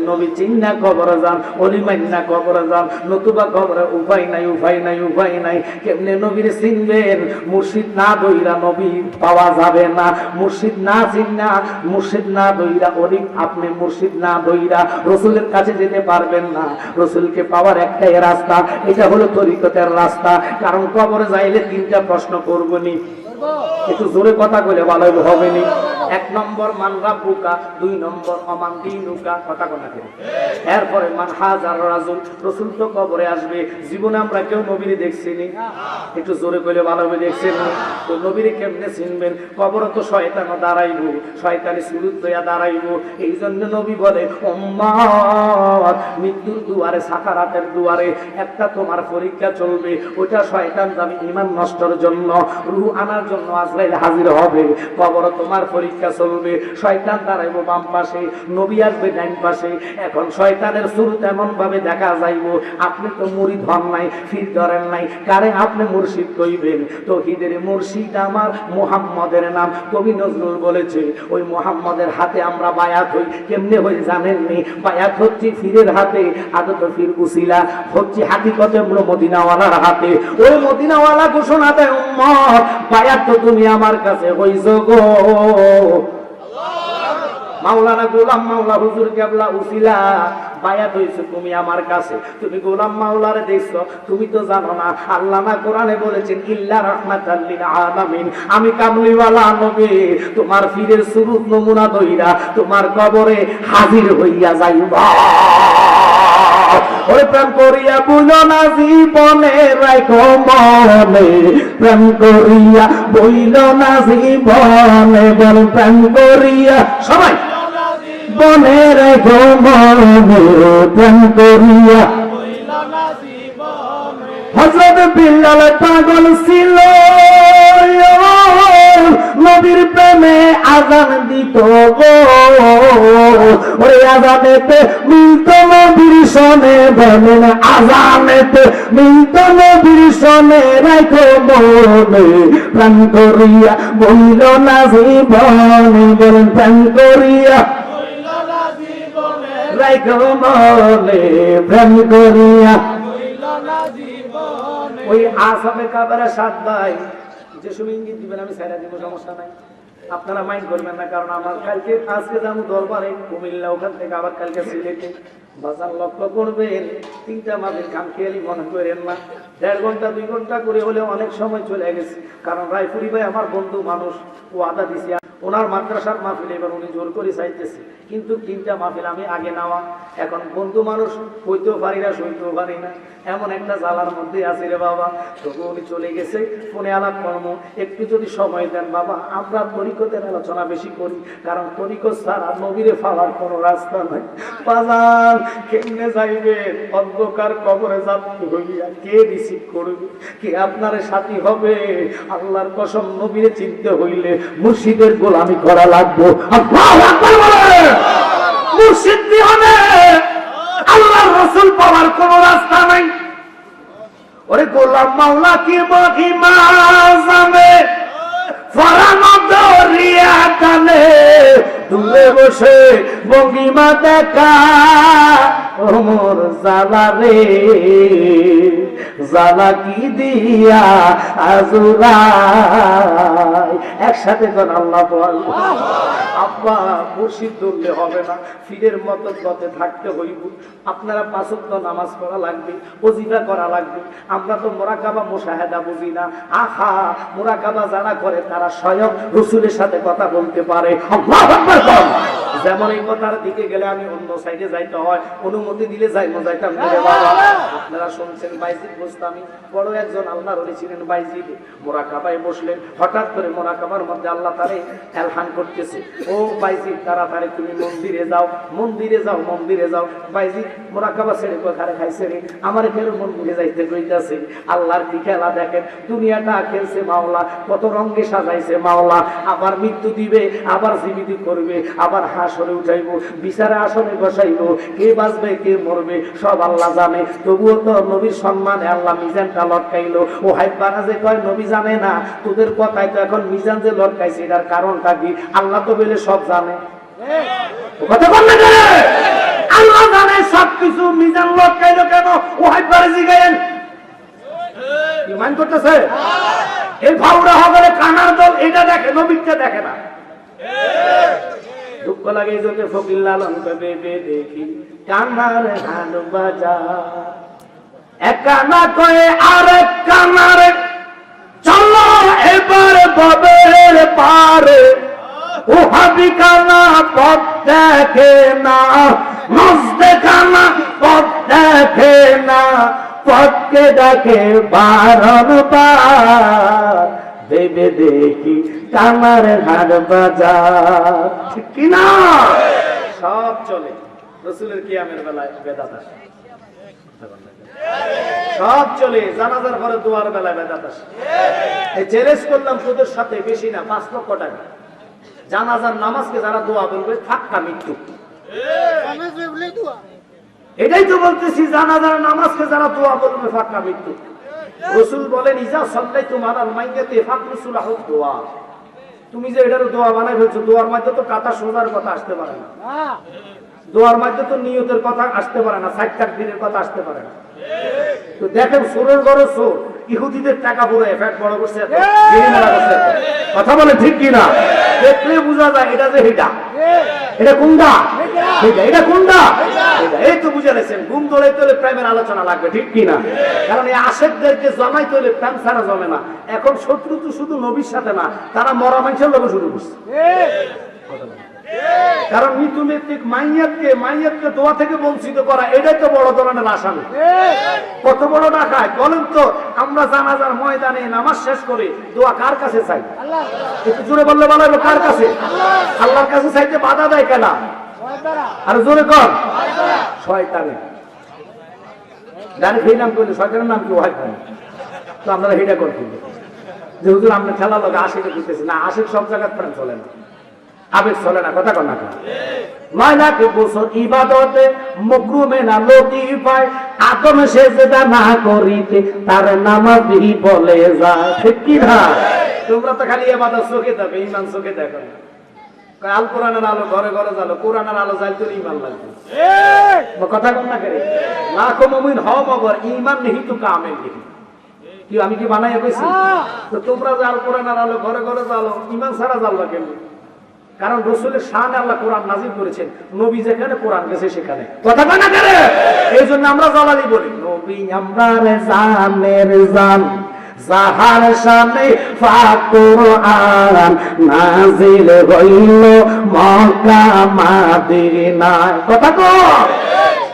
Speaker 1: নবী চিন্না কবরে যান, অলি মাইন্না কবরে যান, নতুবা কবরে উপায় নাই, উপায় নাই, উপায় নাই। কেমনে নবীর চিনবেন? মুর্শিদ না দইরা নবী পাওয়া যাবে না। মুর্শিদ না চিন্না, মুর্শিদ না দইরা অলি, আপনি মুর্শিদ না দইরা রসুলের কাছে যেতে পারবেন না। রসুলকে পাওয়ার একটাই রাস্তা, এটা হলো তরিকতের রাস্তা। কারণ কবরে যাইলে 3টা প্রশ্ন করবনি। একটু জোরে কথা কইলে ভালো হবে নি। 1 নম্বর মান রাব্বুকা, 2 নম্বর অমান দিনুকা, কথা কোনা করে। এরপরে মান হাজার রাজুল, রাসূল তো কবরে আসবে। জীবনে আমরা কেউ নবীরে দেখছিনি, একটু জোরে কইলে ভালো হবে, দেখছেন তো নবীরে কেমনে চিনবেন? কবরে তো শয়তানও দাঁড়াইবো, শয়তানি সুরুত হইয়া দাঁড়াইবো। এই জন্য নবী বলে উম্মত, মৃত্যুর দুয়ারে, সাকারাতের দুয়ারে একটা তোমার পরীক্ষা চলবে। ওটা শয়তান যাবে ঈমান নষ্টের জন্য, রূহ আনার জন্য আজরাইল হাজির হবে। কবরে তোমার পরীক্ষা চলবে, শয়তান দাঁড়াইবো বাম পাশে, নবী আসবে ডাইন পাশে। এখন শয়তানের সুরুত এমন ভাবে দেখা যাইবো, আপনি তো মুরিদ হন নাই, ফির ধরেন নাই, কারে আপনি মুর্শিদ কইবেন? তৌহিদের মুর্শিদ আমার মুহাম্মদের নাম। কবি নজরুল বলেছে, ওই মুহাম্মদের হাতে আমরা বায়াত হই। কেমনে হই জানেননি? বায়াত হচ্ছে ফিরের হাতে, আদত ফির উসিলা হচ্ছে হাকিকতে মদিনাওয়ালার হাতে। ওই মদিনাওয়ালা ঘোষণা দেয়, উম্মত বায়াত তো তুমি আমার কাছে হইছো গো। মাওলানা গোলাম মাওলা হুজুর কেবলা উসিলা, বায়াত হইছো তুমি আমার কাছে। তুমি গোলাম মাওলারে দেখছো, তুমি তো জানো না আল্লামা কোরআনে বলেছেন ইল্লা রাহমাতাল লিল আলামিন। আমি কামলিওয়ালা নবী তোমার ফিরের সুরুত নমুনা দইরা তোমার কবরে হাজির হইয়া যাইবা। ওরে প্রেম করিয়া বুঝো না জীবনে রাখো মনে, প্রেম করিয়া বইল না জীবনে, বল প্রেম করিয়া সবাই বনে রেখো মনে, প্রেম করিয়া। হযরত বিল্লাল পাগল ছিল, নবীর প্রেমে আযান দিত গো। ওই আযানেতে মিলত নবীর সনে, বলেন আযানেতে মিলত নবীর সনে, রাখো মনে প্রেম করিয়া বইল না জীবনে, বলেন প্রেম করিয়া রাখো মনে প্রেম করিয়া। ওই আসামে কাবারে 7 ভাই যে সময় ইঙ্গিত দিবেন আমি ছাইরা দিব, সমস্যা নাই, আপনারা মাইন্ড করবেন না। কারণ আমার কালকে আজকে যাবো দরবারে কুমিল্লা, ওখান থেকে আবার কালকে সিলেটে। বাজার লক্ষ্য করবেন, 3টা মাসের কাম খেয়ালি মনে করেন না। 1.5 ঘন্টা 2 ঘন্টা করে হলে অনেক সময় চলে গেছে। কারণ রায়পুরি ভাই আমার বন্ধু মানুষ, ও আদা দিছে ওনার মাদ্রাসার মাহফিল, এবার উনি জোর করে চাইতেছে। কিন্তু 3টা মাহফিল আমি আগে নেওয়া, এখন বন্ধু মানুষ হইতেও পারি না, সইতেও পারি না, এমন একটা জ্বালার মধ্যে আছে রে বাবা। তবু উনি চলে গেছে, ফোনে আলাপ কর্ম, একটু যদি সময় দেন বাবা। আমরা তরিকতের আলোচনা বেশি করি, কারণ তরিকত ছাড়া নবীরে পাওয়ার কোনো রাস্তা নাই। বাজার কেমনে যাইবে? অন্ধকার কবরে যাত্রী হইয়া কে রিসিভ করবে, কে আপনার সাথী হবে? আল্লাহর কসম, নবীরে চিনতে হইলে মুর্শিদের গোলামি করা লাগবে। আল্লাহু আকবার বলে মুর্শিদ দিওয়ানে আল্লাহর রাসূল পাওয়ার কোনো রাস্তা নাই। ওরে গোলাম মাওলা কি মহিমা জানে, ফরানো দরিয়া টানে, দূরে বসে ভঙ্গিমা দেখা, ওমর জালা রে জালা কি দিয়া আজুরাই। একসাথে কোন আল্লাহ আব্বা, মুর্শিদ ধরলে হবে না, ফিরের মতো পথে থাকতে হইব। আপনারা 5 ওয়াক্ত নামাজ পড়া লাগবে, ওজিফা করা লাগবে। আমরা তো মুরাকাবা মুশাহাদা বুঝি না। আহা, মুরাকাবা যারা করে তারা স্বয়ং রাসূলের সাথে কথা বলতে পারে। আল্লাহু আকবার। যেমন এই কথার দিকে গেলে আমি অন্য সাইডে যাইতে হয়, অনুমতি দিলে যাইবো, যাইতাম না রে বাবা। আপনারা শুনছেন বাইজিদ বুস্তামি বড় একজন আল্লাহর ওলি ছিলেন। বাইজিদ মুরাকাবায় বসলেন, হঠাৎ করে মুরাকাবার মধ্যে আল্লাহ তারে এলহান করতেছে, ও বাইজিদ তাড়াতাড়ি তুমি মন্দিরে যাও, মন্দিরে যাও, মন্দিরে যাও। বাইজিদ মুরাকাবা ছেড়ে কোথায় খাইছে রে, আমার ফের মন্দিরে যাইতে কইতাছে। আল্লাহর কি খেলা দেখেন, দুনিয়াটা খেলছে মাওলা, কত রঙে সাজাইছে মাওলা। আবার মৃত্যু দিবে, আবার জীবিত করবে, আবার হাসরে উঠাইবো, বিচারে আসনে বসাইবো। কে বাঁচবে কে মরবে সব আল্লাহ জানে। তবুও তো নবীর সম্মানে আল্লাহ মিজানটা লটকাইলো। ও হাইবানা যে কয় নবী জানে না, তোদের কথাই তো এখন মিজান যে লটকাইছে, এটার কারণটা কি? আল্লাহ তো বলে সব জানে, কথা বল না রে, আল্লাহ জানে সবকিছু। মিজান লটকাইলো কেন? ও হাইবারে জিগায়েন, ইমান করতেছে। এই ভাউরা হবে কানার দল, এটা দেখে, নবীটা দেখে না। দুঃখ লাগে যদি ফকির লালন বেবে দেখি কানার হান বাজা, এক কানা কয়ে আরেক কানারে চলো এবার ভাবিখানা পথ দেখে না, মজদেখানা পথ দেখে না, পথকে দেখে বারবার, ভেবে দেখি কামার হাট বাজার। ঠিক কিনা? সব চলে, রসুলের কিয়ামের বেলায় বেদাত আসে, সব চলে, জানাজার পরে দোয়ার বেলায় বেদাত আসে। এই চ্যালেঞ্জ করলাম তোদের সাথে, বেশি না, 5 লক্ষ টাকা। জানাজার নামাজকে যারা দোয়া বলবে ফাক্কা মৃত্যু। এটাই তো বলতেছি, জানাজার নামাজকে যারা দোয়া বলবে ফাক্কা মৃত্যু। রাসূল বলেন ইজা সাল্লাইতুম আলাল মাইয়াতি ফাকরুসুলাহু দোয়া। তুমি যে এটার দোয়া বানাই ফেলছো, দোয়ার মধ্যে তো কাটা সোজার কথা আসতে পারে না, দোয়ার মধ্যে তো নিয়তের কথা আসতে পারে না, 60 তাকবীরের কথা আসতে পারে না। তো দেখেন সোরের ঘরে সোর, ইহুদিদের টাকা পুরো এফেক্ট বড় করছে, কথা বলে ঠিক কিনা? দেখলে বোঝা যায় এটা যে এটা, এটা কোনটা, এটা কোনটা, এই তো বুঝে গেছেন। ঘুম তোলে তোলে প্রেমের আলোচনা লাগবে, ঠিক কিনা? কারণ এই আশেকদেরকে জমাই তোলে প্রেম ছাড়া জমে না। এখন শত্রু তো শুধু নবীর সাথে না, তারা মরা মানুষের লোক শুরু করছে। কারণ মৃত্যুনৈতিক মাইয়াতকে দোয়া থেকে বঞ্চিত করা, এটাই তো বড় ধরনের আসামি। কত বড় ডাকায় বলেন তো? আমরা জানাজার ময়দানে নামাজ শেষ করে দোয়া কার কাছে চাই? একটু জোরে বললে ভালো হবে, কার কাছে? আল্লাহর কাছে চাইতে বাধা দেয় কেন? আর জোরে কর, শয়তানে। জানি সেই নাম করলে শয়তানের নাম কি হয়? তো আপনারা এটা করতে যে হুজুর আমরা খেলা লোক আশিকে দিতেছি না, আশিক সব জায়গায় প্রেম চলে না, আবেগ চলে না, কথা কর না। 9 লাখ বছর ইবাদতে মকরুমে না লতিফায়, আদম সেজদা না করিতে তার নামাজই বলে যায়, ঠিক কি না? তোমরা তো খালি ইবাদত চোখে দেখো, ঈমান চোখে দেখো না। আল কোরআনের আলো ঘরে ঘরে জ্বালো, কোরআনের আলো জ্বালতে ঈমান লাগবে, কথা কর না করে। লাখো মুমিন হও মগর ঈমান নিহিত কামেল নেই। কি আমি কি বানাই কইছি? তো তোমরা যে আল কোরআনের আলো ঘরে ঘরে জ্বালো, ঈমান ছাড়া জ্বালবা কেমন? কারণ রাসূলের শানে আল্লাহ কোরআন নাযিল করেছেন, নবী যেখানে কোরআন গেছে সেখানে, কথা কয় না করে? এই জন্য আমরা জ্বালালি বলি নবী আমরার জানের জান, যাহার শানে পাক কোরআন নাযিল হইল মক্কা মদিনায়, কথা কয়।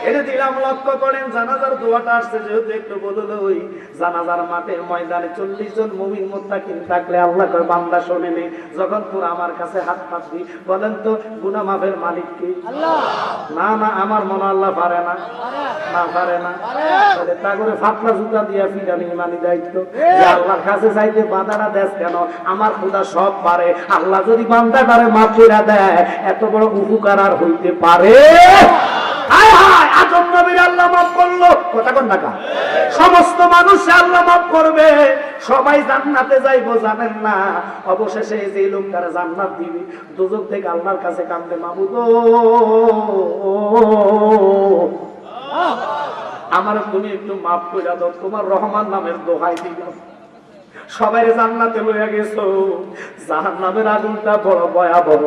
Speaker 1: এটা দিলাম লক্ষ্য করেন। জানাজার দোয়াটা আসছে যেহেতু একটু বলল, ওই জানাজার মাঠের ময়দানে 40 জন মুমিন মুত্তাকিন থাকলে আল্লাহ কয় বান্দা শোনেনি, যখন তোর আমার কাছে হাত পাতবি বলেন তো গুনাহ মাফের মালিক কে? আল্লাহ। না না, আমার মনে আল্লাহ পারে না, না পারে না, তাহলে তা করে ফাতলা জুতা দিয়া ফিরানি ইমানি দায়িত্ব। যে আল্লাহর কাছে চাইতে বান্দারা দেশ কেন? আমার খোদা সব পারে। আল্লাহ যদি বান্দাটারে মাফ করে দেয়, এত বড় উপকার আর হইতে পারে? হায় হায়, আদম নবীর আল্লাহ মাফ করলো, কথা কন না? সমস্ত মানুষ আল্লাহ মাফ করবে, সবাই জান্নাতে যাইবো, জানেন না? অবশেষে যে লোকটারে জান্নাত দিবি, দুজক থেকে আল্লাহর কাছে কান্দে, মাবুদ আমার তুমি একটু মাফ করে দাও, তোমার রহমান নামের দোহাই দিলাম। সবাই জান্নাতে লইয়া গেছো, জাহান্নামের আগুনটা বড় ভয়াবহ।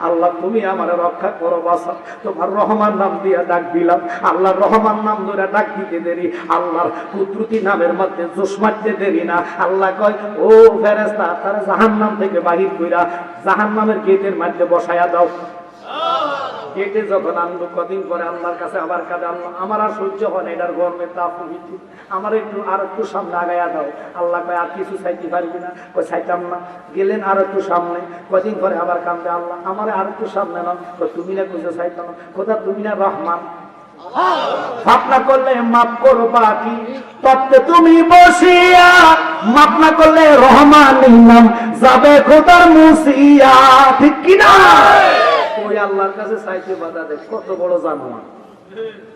Speaker 1: আল্লাহ তুমি আমার রক্ষা করো, বাঁচাও। তোমার রহমান নাম দিয়া ডাক দিলাম, আল্লাহর রহমান নাম ধরে ডাক দিতে দেরি, আল্লাহর কুদরতি নামের মধ্যে জোশ মারতে দেরি না। আল্লাহ কয় ও ফেরেশতা, তারা জাহান্নাম থেকে বাহির কইরা জাহান্নামের গেটের মধ্যে বসায়া দাও। গেটে যখন আনলো, কদিন পরে আল্লাহর কাছে আবার কাঁদে, আল্লাহ আমার আর সহ্য হয় না, এটার গরমে তাপ হইছে, আমার আর একটু সামনে আগাইয়া দাও। আল্লাহ কয় আর কিছু চাইতে পারবি না? কয় চাইতাম না। গেলেন আর একটু সামনে, কদিন পরে আবার কান্দে, আল্লাহ আমার আর একটু সামনে নাও। তুমি না কিছু চাইতাম না, কোথা তুমি না রহমান, মাপ না করলে মাফ করবা কি? তত্ত্বে তুমি বসিয়া মাপ না করলে রহমানের নাম যাবে খোদার মুসিয়া, ঠিক কিনা? ওই আল্লাহর কাছে চাইতে বাধা দেয়, কত বড় জানোয়ার,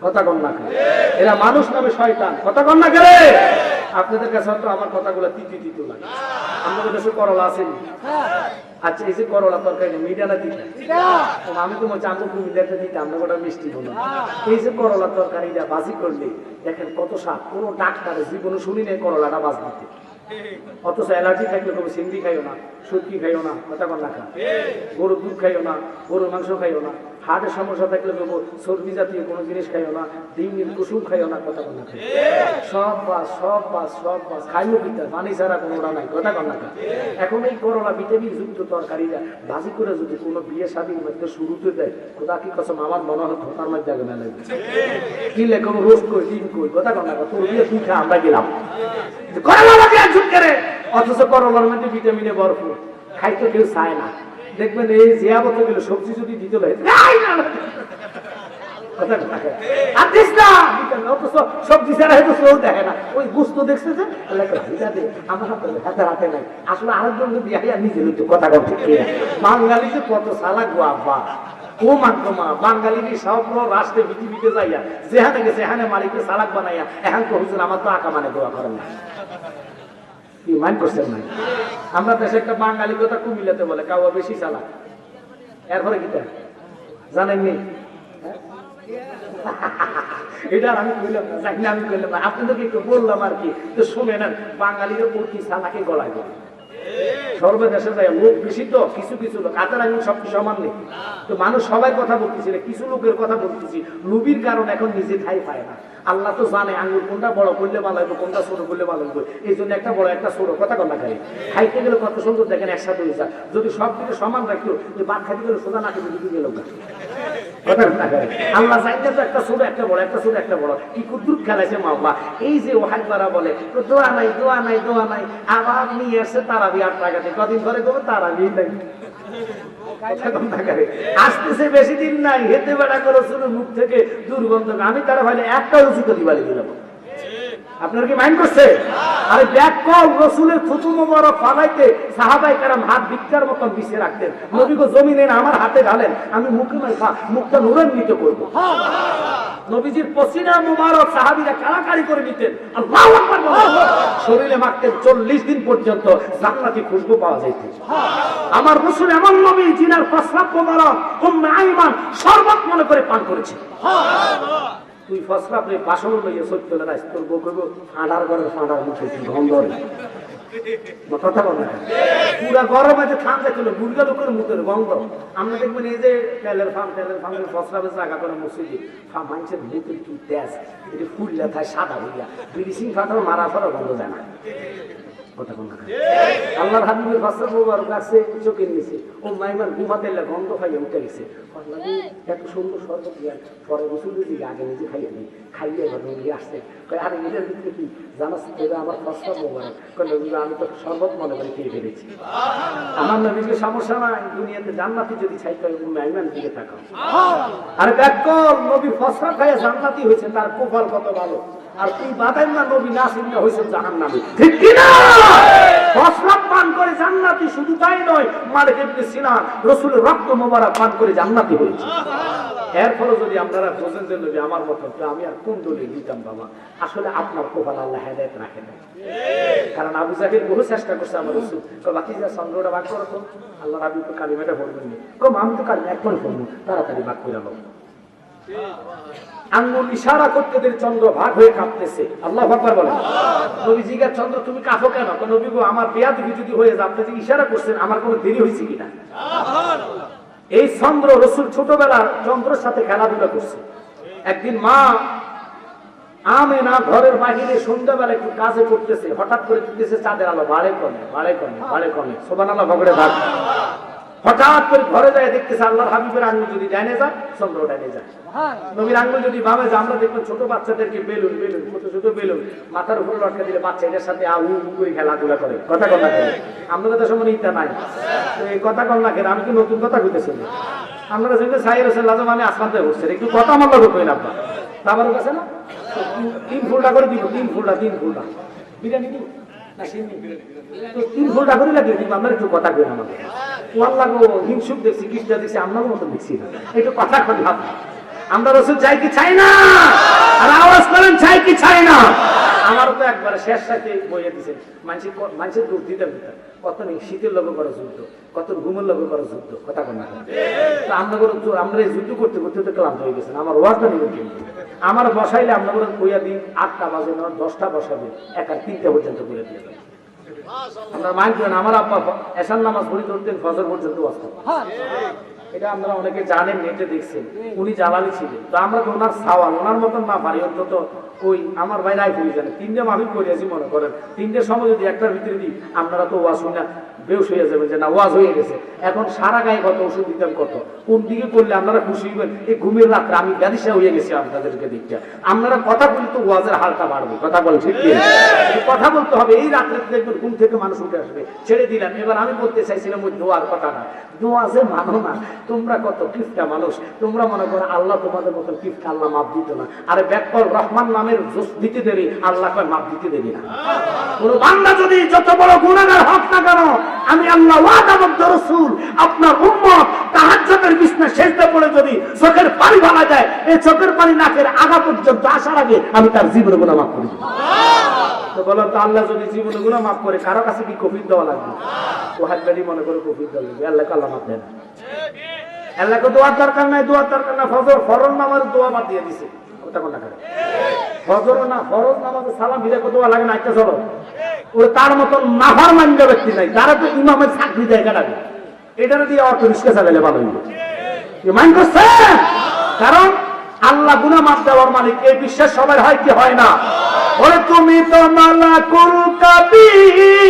Speaker 1: কথা কন না? এরা মানুষ নামে শয়তান, কথা কন না করে? আপনাদের কাছে হয়তো আমার কথাগুলো তিতি তিতো লাগে। আমাদের কাছে করলা আসেনি? আচ্ছা, এই যে করলা তরকারি মিডিয়া না দিতে, আমি তো বলছি আমি মিডিয়াতে দিতে, আমরা গোটা মিষ্টি বলো। এই যে করলা তরকারিটা বাজি করলে দেখেন কত স্বাদ, কোনো ডাক্তারের জীবনে শুনি নেই করলাটা বাজ দিতে। অথচ অ্যালার্জি থাকলে তবে সিন্দি খাইও না, সুটকি খাইও না, কথা কন না খা, গরুর দুধ খাইও না, গরুর মাংস খাইও না, হার্টের সমস্যা থাকলে তবু চর্বি জাতীয় কোনো জিনিস খাইও না, ডিমের কুসুম খাইও না, কথা কন না খা। সব বাস সব বাস সব বাস খাইও পিতা, পানি ছাড়া কোনোটা নাই, কথা কন না খা। এখন এই করলা ভিটামিন যুক্ত তরকারিটা ভাজি করে যদি কোনো বিয়ে শাদীর মধ্যে শুরুতে দেয়, খোদা কি কসম আমার মনে হয় ধোকার মধ্যে আগে মেলে কি লেখো রোস্ট কই ডিম কই, কথা কন না খা। তোর বিয়ে তুই খা, আমরা গেলাম করলা ভাজি আর ঝুট করে, অথচ করলার মধ্যে ভিটামিনে ভরপুর, খাইতে কেউ চায় না। দেখবেন এই জিয়াবত গেলে সবজি যদি দিতে হয় সবজি ছাড়া হয়তো কেউ দেখে না, ওই গুস্ত দেখছে যে আমার হাতে হাতে নাই, আসলে আরেকজন যদি নিজে লইতো, কথা কম ঠিক বাঙালি যে কত সালাক গো আব্বা ও মাধ্যমা, বাঙালি সব রাষ্ট্রে পৃথিবীতে যাইয়া যেখানে গেছে এখানে মালিককে সালাক বানাইয়া এখন তো হুজুর আমার তো আঁকা মানে দোয়া করেন না, কি মান করছেন না। আমরা দেশে একটা বাঙালি কথা কুমিল্লাতে বলে কাউয়া বেশি চালাক, এরপরে কি জানেননি? এটা আমি কইলাম না, জানি না, আমি কইলাম না, আপনাদেরকে একটু বললাম আর কি। তো শুনে নেন, বাঙালির প্রতি সালাকে গলায় বলে সর্বদেশে যায় লোক বেশি, তো কিছু কিছু লোক আতার আঙুল সব সমান নেই, তো মানুষ সবাই কথা বলতেছিল, কিছু লোকের কথা বলতেছি, লুবির কারণে এখন নিজে ঠাই পায় না। আল্লাহ তো জানে আঙুল কোনটা বড় করলে ভালো হবে, কোনটা ছোট করলে ভালো হবে, এই জন্য একটা বড় একটা ছোট, কথা কন্যা খাই খাইতে গেলে কত সুন্দর দেখেন একসাথে হয়ে যায়। যদি সব দিকে সমান রাখতো, যে ভাত খাইতে গেলে সোজা না খেতে দিকে গেল, কথা কন্যা খাই আল্লাহ চাইতে তো একটা ছোট একটা বড়, একটা ছোট একটা বড়, কি কুদ্রুত খেলাইছে মাওলা। এই যে ওহাই করা বলে তো দোয়া নাই দোয়া নাই দোয়া নাই, আবার নিয়ে আসছে তারাবি 8 টাকাতে, কদিন ধরে করবো তারাবি নাই, আসতেছে বেশি দিন নাই, হেতে বেড়া করে শুরু মুখ থেকে দুর্গন্ধ, আমি তারা ভাই একটা রুচিত দিবালি দিলাম। আপনার কি মাইন্ড করছে? আরে ব্যাক কল রসুলের থুতু মোবারক ফালাইতে সাহাবায়ে কেরাম হাত ভিক্ষার মতন বিছিয়ে রাখতেন, নবী গো জমিনে আমার হাতে ঢালেন, আমি মুখে মাখা মুখটা নূরান্বিত করব। নবীজির পসিনা মোবারক সাহাবীরা কাড়াকাড়ি করে নিতেন, আল্লাহু আকবার শরীরে মাখতেন, 40 দিন পর্যন্ত জান্নাতি খুশবু পাওয়া যাইত। আমার রাসূল এমন নবী জিনার প্রস্রাব মোবারক উম্মে আইমান শরবত মনে করে পান করেছে। সুবহানাল্লাহ। তুই ফসলা প্রে বাসন লইয়া সত্য রাইস, তোর বউ কইব ফাঁড়ার ঘরে ফাঁড়ার মুখে গন্ধ কথা বল না, পুরা গরম আছে ঠান্ডা ছিল, বুড়া লোকের মুখের গন্ধ। আমরা দেখবেন এই যে তেলের ফার্মের ফসলা বেশ জায়গা করে মসজিদে মানুষের মুখের কি তেজ, এটি ফুললে থাকে সাদা হইয়া, ব্লিচিং ফাটাও মারা ফারা গন্ধ যায় না, কথা বল না। আল্লাহর হাবিবের ফসলা মোবারক আছে চোখের নিচে, ও মাইমার ঘুমাতে গন্ধ খাইয়া উঠে গেছে, এত সুন্দর শরবত দিয়া পরে রসুলের দিকে আগে নিজে খাইয়ে দিই, খাইয়ে এবার নবী আসছে, আরে এটার ভিতরে কি জানাস আমার ফসলা মোবারক, আমি তো শরবত মনে করে খেয়ে ফেলেছি। আমার নবীকে সমস্যা নাই, দুনিয়াতে জান্নাতি যদি চাইতে হয় মাইমান দিকে তাকাও। আরে দেখ নবী ফসলা খাইয়া জান্নাতি হয়েছে, তার কপাল কত ভালো। আর তুই বাদাম না নবী না চিন্তা হয়েছে জাহান্নামী, ঠিক কিনা? ফসলা পান করে জান্নাতি, শুধু তাই নয় মালিক ইবনে সিনান রাসূলের রক্ত মোবারক পান করে জান্নাতি হয়েছে। এর ফলে যদি আপনারা বোঝেন যে নবী আমার মত, আমি আর কোন দলিল দিতাম বাবা? আসলে আপনার কপাল আল্লাহ হেদায়েত রাখে না, কারণ আবু জাহেল বহু চেষ্টা করছে আমার রাসূল বাকি যা চন্দ্রটা ভাগ করো তো, আল্লাহ রাবি তো কালিমাটা পড়বেন না, কম আমি তো কালিমা এখন পড়বো, তাড়াতাড়ি ভাগ করে নাও। আঙ্গুল ইশারা করতে দেরি চন্দ্র ভাগ হয়ে কাঁপতেছে, আল্লাহু আকবার বলেন। নবী জিজ্ঞাসা করলেন, চন্দ্র তুমি কাঁপো কেন? নবী গো আমার বেয়াদবি যদি হয়ে যায়, আপনি যে ইশারা করছেন আমার কোনো দেরি হয়েছে কিনা। সুবহানাল্লাহ। এই চন্দ্র রাসূল ছোটবেলা চন্দ্রের সাথে খেলাধুলা করছে। একদিন মা আমেনা ঘরের বাহিরে সন্ধ্যাবেলা একটু কাজে করতেছে, হঠাৎ করে দিতেছে চাঁদের আলো, বাড়ে কমে বাড়ে কমে বাড়ে কমে, সুবহানাল্লাহ ভগরে ভাগ। হঠাৎ করে ঘরে যায় দেখতেছে আল্লাহর হাবিবের আঙ্গুল যদি ডাইনে যায়, চন্দ্র ডাইনে যায়, নবীর আঙ্গুল যদি বামে যায়। আমরা দেখবেন ছোট বাচ্চাদেরকে বেলুন বেলুন ছোট ছোট বেলুন মাথার উপরে লটকে দিলে বাচ্চা এটার সাথে আউ করে খেলাধুলা করে, কথা কন্যা করে। আমরা তো সময় ইচ্ছা নাই, এই কথা কন্যা খেলে আমি কি নতুন কথা কইতেছি? আপনারা যেগুলো সাইর হোসেন লাজম আমি আসমানতে বসছে, একটু কথা আমার লোক কই না আব্বা, আমার কাছে না 3 ফুলটা করে দিব, 3 ফুলটা বিরিয়ানি দিব না, তো 3 ফুলটা করে লাগিয়ে দিব। আমরা একটু কথা কই আমাদের হিংসুক দেখছি, কৃষ্ণা দেখছি, আপনার মতো দেখছি না, একটু কথা কই ভাব। আমরা রাসূল চাই কি চাই না? আর আওয়াজ করেন চাই কি চাই না? আমারও তো একবার শেষ সাথে বইয়ে দিছে, মানুষের দুধ দিতে দিতে কত নেই, শীতের লগে করা যুদ্ধ, কত ঘুমের লগে করা যুদ্ধ, কথা কন না। আমরা এই যুদ্ধ করতে করতে তো ক্লান্ত হয়ে গেছেন। আমার ওয়াজটা নিবেন কিন্তু আমার বসাইলে আপনাদের বইয়া দিন 8টা বাজে না 10টা বসাবেন, 1 আর 3টা পর্যন্ত করে দিয়ে যাবেন। আমরা মাইন্ড করেন, আমার আব্বা এশার নামাজ পড়ি ধরতেন ফজর পর্যন্ত ওয়াজ করতেন। এটা আপনারা অনেকে জানেন, নেটে দেখছেন। উনি জালালি ছিলেন, তো আমরা তো ওনার সাওয়াল ওনার মতন না পারি, অন্তত ওই আমার ভাই রায় করি জানে 3টে মাহফিল করিয়াছি মনে করেন, 3টের সময় যদি একটার ভিতরে দিই আপনারা তো ওয়াজ শুনে বেউস হয়ে যাবেন যে না ওয়াজ হয়ে গেছে। এখন সারা গায়ে কত ওষুধ দিতাম, কত কোন দিকে করলে আপনারা খুশি হইবেন। এই ঘুমের রাত্রে আমি গাদিসা হয়ে গেছি আপনাদেরকে দেখতে। আপনারা কথা বলি তো ওয়াজের হালটা বাড়বে, কথা বল ঠিক কি? কথা বলতে হবে। এই রাত্রে দেখবেন ঘুম থেকে মানুষ উঠে আসবে, ছেড়ে দিলাম। এবার আমি বলতে চাইছিলাম ওই দোয়ার কথাটা, দোয়া যে মানো না তোমরা, কত কিফটা মানুষ তোমরা, মনে করো আল্লাহ তোমাদের মতো কিফটা আল্লাহ মাপ দিত না। আরে ব্যাকল রহমান নামের জোশ দিতে দেরি, আল্লাহ কয় মাপ দিতে দেরি না। কোন বান্দা যদি যত বড় গুনাহগার হোক না কেন, আমি আল্লাহ ওয়াদাবদ্ধ রাসূল আপনার উম্মত তাহাজ্জুদের বিছনা সেজদা পড়ে যদি চোখের পানি ভাঙা যায়, এই চোখের পানি নাকের আগা পর্যন্ত আসার আগে আমি তার জীবনের গুনাহ মাফ করে দেব। তো বলো তো আল্লাহ যদি জীবনের গুনাহ মাফ করে, কারো কাছে কি কফির দেওয়া লাগবে? ও হাজবেন্ডই মনে করে কফির দেওয়া লাগবে, আল্লাহকে আল্লাহ মাফ দেয় না। আল্লাহকে দোয়ার দরকার নাই, দোয়ার দরকার না। ফজর ফরজ নামাজ দোয়া বাদ দিয়ে দিছে, কথা কোন না করে ফজর না ফরজ নামাজে সালাম ফিরে দোয়া লাগে না। একটা চলো ওরা তার মতন নাফরমান ব্যক্তি নাই, তারা তো ইমামের চাকরি দেয় কাটাবে, এটা দিয়ে অটো রিক্সা চালালে ভালো হইবে। মাইন্ড করছে? কারণ আল্লাহ গুনাহ মাফ দেওয়ার মালিক, এই বিশ্বাস সবার হয় কি হয় না? ওরে তুমি তো মালাকুল কাবীর,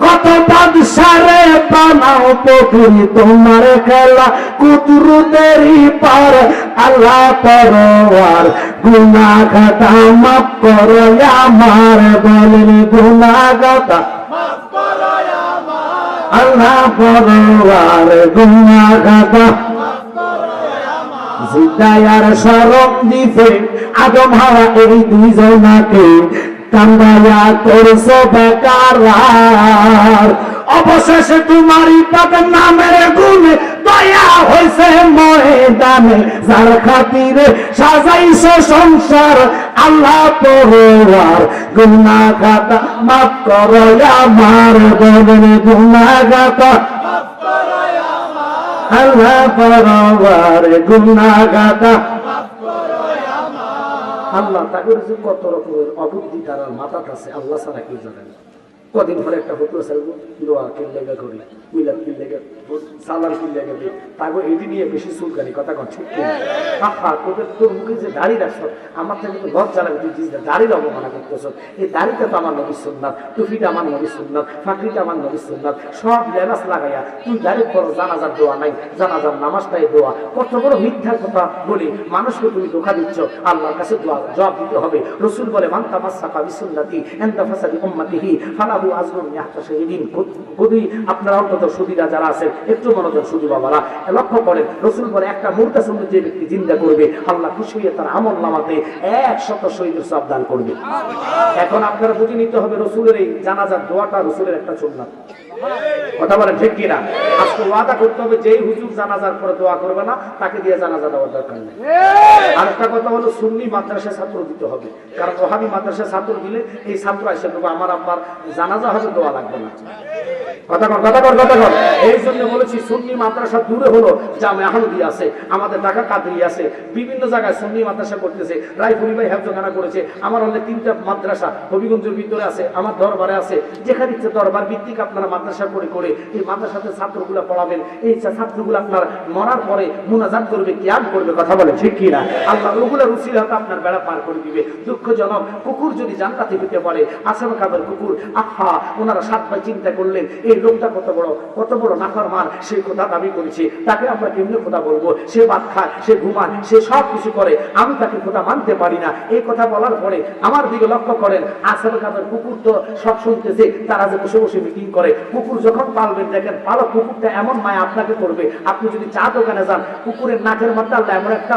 Speaker 1: কত বাদশারে বানাও পকরি তোমার খেলা, কুদরতেরই পার আল্লাহ পরওয়ার, গুনাহ খাতা মাফ করো আমার, বলেন গুনাহ খাতা মাফ করো আমার, আল্লাহ পরওয়ার, গুনাহ খাতা মাফ করো আমার। জিদায়ার শরম দিতে আদম হাওয়া এই দুইজনাকে কান্দায়া করছো বেকার, অবশেষে তোমারই পাক নামের গুণে দয়া হয়েছে ময়দানে, যার খাতিরে সাজাইছো সংসার আল্লাহ পরওয়ার, গুনাহ খাতা মাফ করো আমার, বলেন গুনাহ খাতা মাফ করো আমার, আল্লাহ পরওয়ার, গুনাহ খাতা মাফ করো আমার। আল্লাহ তাকে কত রকমের অবুদ্ধি তার মাথা আছে, আল্লাহ ছাড়া কেউ জানে না। কদিন পরে একটা ফটো চাইবো, দোয়া কিনলেগা করি, মিলাদ কিনলেগা, সালাম কিনলেগা দিই, তাকে এটি নিয়ে বেশি চুলকানি, কথা কন ঠিক কিনা? হা তোদের তোর মুখে যে দাড়ি রাখছ, আমার থেকে তো লজ্জা লাগে, তুই দাড়ির অবমাননা করতেছ। এই দাড়িটা তো আমার নবীর সুন্নাত, টুপিটা আমার নবীর সুন্নাত, ফাঁকরিটা আমার নবীর সুন্নাত, সব লেবাস লাগাইয়া তুই দাড়ির পর জানাজার দোয়া নাই, জানাজার নামাজটাই দোয়া। কত বড় মিথ্যার কথা বলি মানুষকে তুমি ধোঁকা দিচ্ছ। আল্লাহর কাছে দোয়া জবাব দিতে হবে। রাসূল বলে মান তামাসসাকা বিসুন্নতি ইনদা ফাসাদি উম্মতিহি ফালাহু আজরুন ইয়াহতাসিবিন। যদি আপনারা অন্তত সুদীরা যারা আছেন একটু মনোযোগ, সুদী বাবারা লক্ষ্য করেন, রাসূল বলে একটা মুর্দা সুন্নত যে ব্যক্তি জিন্দা করবে, আল্লাহ খুশি হয়ে তার আমল নামাতে 100 শহীদের সওয়াব দান করবে। এখন আপনারা বুঝে নিতে হবে রাসূলের এই জানাজার দোয়াটা রাসূলের একটা সুন্নাত, কথা বলেন ঠিক কিনা? আজকে ওয়াদা করতে হবে যেই হুজুর জানাজার পরে দোয়া করবে না তাকে দিয়ে জানাজা দেওয়ার দরকার নেই। আরেকটা কথা হলো সুন্নি মাদ্রাসা ছাত্র দিতে হবে, কারণ ওহাবি মাদ্রাসা ছাত্র দিলে এই ছাত্র এসে দেবো আমার আপনার জানাজা হবে, দোয়া লাগবে না। কথা কর। এই জন্য বলেছি সুন্নি মাদ্রাসা দূরে হলো জামে আহমদি আছে, আমাদের ঢাকা কাদরি আছে, বিভিন্ন জায়গায় সুন্নি মাদ্রাসা করতেছে। রায়পুরি ভাই হেফজখানা করেছে, আমার অনেক 3টা মাদ্রাসা হবিগঞ্জের ভিতরে আছে, আমার দরবারে আছে। যেখানে ইচ্ছে দরবার ভিত্তিক আপনারা মাদ্রাসা করে এই মাদ্রাসাতে ছাত্রগুলো পড়াবেন। এই ছাত্রগুলো আপনার মরার পরে মুনাজাত করবে, কিয়াম করবে, কথা বলে ঠিক কিনা? আল্লাহ ওগুলোর উসিলাতে আপনার বেড়া পার করে দিবে। দুঃখজনক, কুকুর যদি জান্নাতে হতে পারে, আসামে কাদের কুকুর, আহা ওনারা 7 ভাই চিন্তা করলেন এই লোকটা কত বড় নাফরমান, সে খোদা দাবি করেছে, তাকে আমরা কেমনে খোদা বলবো? সে ভাত খায়, সে ঘুমায়, সে সব কিছু করে, আমি তাকে খোদা মানতে পারি না। এই কথা বলার পরে আমার দিকে লক্ষ্য করেন, আসামে কাদের কুকুর তো সব শুনতেছে, তারা যে বসে বসে মিটিং করে। কুকুর যখন পালবেন, দেখেন পালক কুকুরটা এমন মায়া আপনাকে করবে, আপনি যদি চা দোকানে যান, কুকুরের নাকের মধ্যে আল্লাহ এমন একটা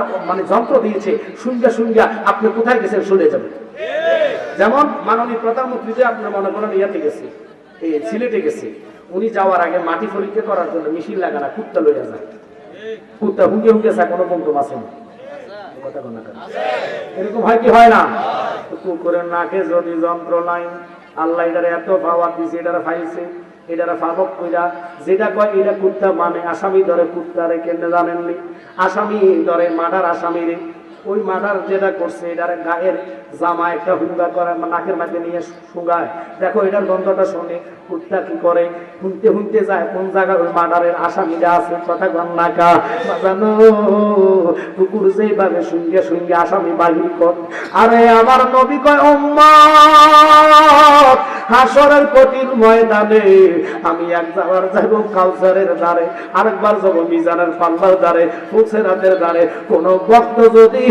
Speaker 1: যন্ত্র দিয়েছে, শুনগা আপনি কোথায় গেছেন শুনে যাবেন। যেমন মাননীয় প্রধানমন্ত্রী যে আপনার মনে করেন ইয়াতে গেছে, এই সিলেটে গেছে, উনি যাওয়ার আগে মাটি পরীক্ষা করার জন্য মেশিন লাগানা কুত্তা লইয়া যায়, কুত্তা হুঙ্গে চায়, কোনো বন্ধু আছে না, এরকম হয় কি হয় না? কুকুরের নাকে যদি যন্ত্র নাই, আল্লাহ এটার এত পাওয়ার দিছে, এটারা ফাইছে, এটারা ফাবক কইরা যেটা কয় এটা কুত্তা মানে। আসামি ধরে কুত্তারে কেন জানেননি? আসামি ধরে মার্ডার আসামি রে, ওই মার্ডার যেটা করছে এটার গায়ের জামা একটা হুঙ্গা করে নাকের মাঝে নিয়ে শুঙ্গায়, দেখো এটার গন্ধটা শুনে কুত্তা কি করে, শুনতে শুনতে যায় কোন জায়গায় ওই মার্ডারের আসামিরা আছে, কথা গন্নাকা বাজানো কুকুর যেইভাবে শুঙ্গে শুঙ্গে আসামি বাহির কর। আরে আমার নবী কয় উম্মত হাসরের কঠিন ময়দানে আমি একবার যাব কাউসারের দ্বারে, আরেকবার যাব মিজানের পাল্লার দ্বারে, ফুসেরাতের দ্বারে। কোন ভক্ত যদি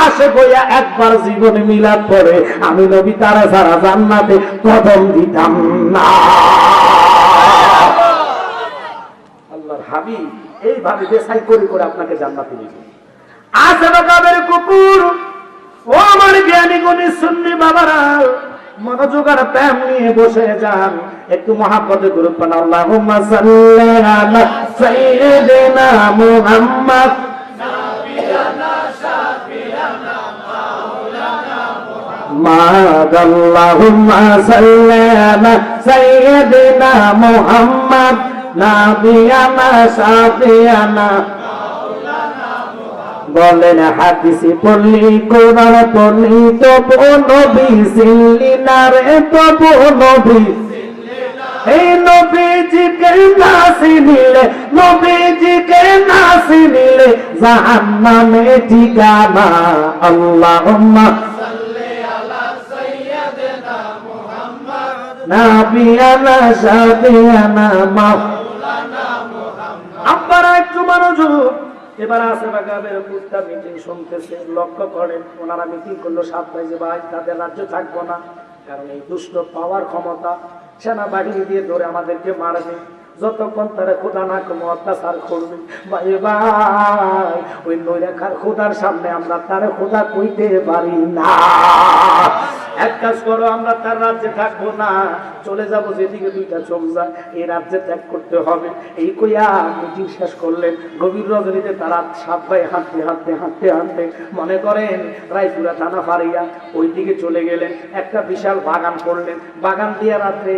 Speaker 1: আসে বইয়া একবার জীবনে মিলাদ পড়ে, আমি নবী তারা সারা জান্নাতে কদম দিতাম না। আল্লাহর হাবিব এইভাবে বেসাই করে করে আপনাকে জান্নাতে নিবে। আসে বাগানের কুকুর, ও আমার জ্ঞানী গুণী সুন্নি বাবারা, মনোযোগ আর প্রেম নিয়ে বসে যান, একটু মহাব্বতে গ্রুপ বানান। আল্লাহুম্মা সাল্লি আলা সাইয়্যিদিনা মুহাম্মদ নাবিয়ানা শাফিয়ানা মাওলানা মুহাম্মদ। আল্লাহুম্মা সাল্লি আলা সাইয়্যিদিনা মুহাম্মদ নাবিয়ানা শাফিয়ানা। বলেন হাদিসে পড়লি কোরআন পড়লি তবু নবী চিনলি না রে, তবু নবী এই নবীজিকে না চিনিলে, নবীজিকে না চিনিলে জাহান্নামে ঠিকানা। আল্লাহুম্মা সাল্লি আলা সাইয়্যিদিনা মুহাম্মদ নাবিয়ানা শাফিয়ানা মাওলানা মুহাম্মদ। আপনারা একটু মনোযোগ। এবার আছে বাগানের কুত্তা মিটিং শুনতেছে, লক্ষ্য করেন ওনারা মিটিং করলো 7 বাজে, ভাই তাদের রাজ্য থাকবো না, কারণ এই দুষ্ট পাওয়ার ক্ষমতা, সেনাবাহিনী দিয়ে ধরে আমাদেরকে মারবে, যতক্ষণ তারা খোদা না কমো অত্যাচার করবে। ভাই ভাই ওই নৈরাখার খোদার সামনে আমরা তারা খোদা কইতে পারি না। এক কাজ করো, আমরা তার রাজ্যে থাকবো না, চলে যাবো যেদিকে দুইটা চোখ যায়, এই রাজ্যে ত্যাগ করতে হবে। এই কইয়া মিটিং শেষ করলেন। গভীর রজনীতে তারা 7 ভাই হাঁটতে হাঁটতে হাঁটতে হাঁটতে মনে করেন রায়পুরা থানা ফারিয়া ওই দিকে চলে গেলেন। একটা বিশাল বাগান করলেন, বাগান দিয়ে রাত্রে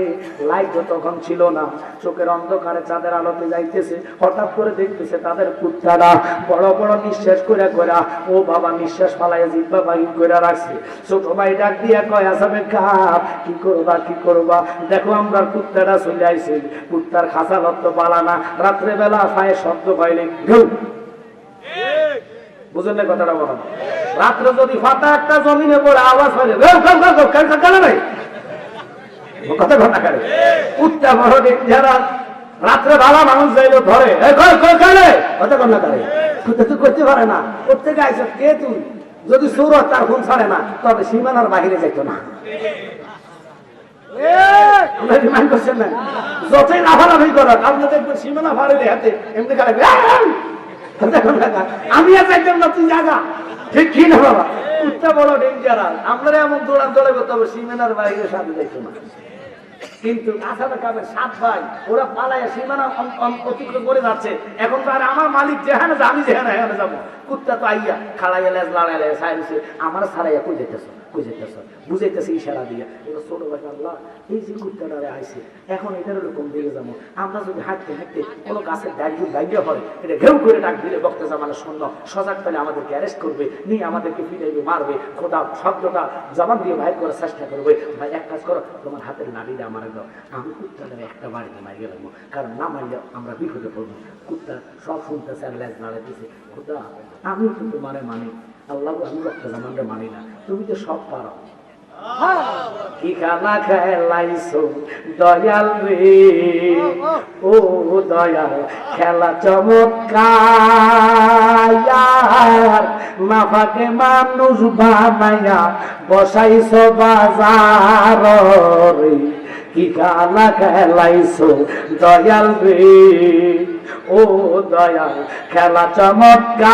Speaker 1: লাইট তখন ছিল না, চোখের অন্ধকারে চাঁদের আলোতে যাইতেছে। হঠাৎ করে দেখতেছে তাদের কুত্তারা বড় বড় নিঃশ্বাস করে কইরা, ও বাবা নিঃশ্বাস ফালাইয়া জিব্বা বাহির করে রাখছে। ছোট ভাই ডাক দিয়া কয়, আসামে কাপ কি করবা কি করবা, দেখো আমরা কুত্তাটা চলে আইছে, কুত্তার খাঁচা লত্ত পালানা, রাত্রে বেলা পায়ে শব্দ পাইলে ঘেউ, বুঝলেন না কথাটা বলা, রাত্রে যদি ফাটা একটা জমিনে পড়ে আওয়াজ পাইলে কথা ঘটনা করে কুত্তা বড় যারা রাত্রে ভালো মানুষ যাইলো ধরে কথা ঘটনা করে, কুত্তা তুই করতে পারে না, করতে গাইছ কে তুই, যদি সুরত তার খুন ছাড়ে না তবে সীমানার বাহিরে যেত না। যতই লাফালাফি করার আপনি দেখবেন সীমানা ফাড়ে হাতে এমনি আমি আর চাইতাম না, তুই জাগা ঠিক কি না বাবা, কুত্তা বড় ডেঞ্জারাস, আমরা এমন দৌড়ান দৌড়ে করতে হবে সীমানার বাইরে সাথে যাইত না। কিন্তু আসামে কামের 7 ভাই ওরা পালাইয়া সীমানা অতিক্রম করে যাচ্ছে। এখন তো আর আমার মালিক যেখানে আমি যেখানে এখানে যাবো, কুত্তা তো আইয়া খাড়াইয়া লেজ লাড়াইয়া সাইছে, আমার ছাড়াইয়া কই যেতেছ কই যেতেছ বুঝাইতেছে ইশারা দিয়া। এবার ছোট ভাই আল্লাহ এই যে কুত্তাটারে আইছে, এখন এটার ওরকম দিকে যাবো, আমরা যদি হাঁটতে হাঁটতে কোনো গাছের ডাইয়া পড়ে, এটা ঘেউ করে ডাক দিলে বক্তা জামানো শূন্য সজাগ পেলে আমাদেরকে অ্যারেস্ট করবে, নিয়ে আমাদেরকে ফিরাইবে, মারবে, খোদা শব্দটা জবান দিয়ে বাইর করার চেষ্টা করবে। ভাই এক কাজ করো, তোমার হাতের নাড়িটা আমার দাও, আমি কুত্তাটারে একটা বাড়িতে মারিয়ে লাগবো, কারণ না মারলে আমরা বিপদে পড়বো। কুত্তা সব শুনতেছে আর লেজ নাড়াইতেছে, খোদা আমি তো তোমারে মানি, আল্লাহ আমি বক্তা জামানরে মানি না, তুমি তো সব পারো। কি খানা খেলাইছো দয়াল রে, ও দয়াল খেলা চমৎকার, নাফাকে মানুষ বানাইয়া বসাইছো বাজার রে, কি খানা খেলাইছো দয়াল রে, ও দয়াল খেলা চমৎকার,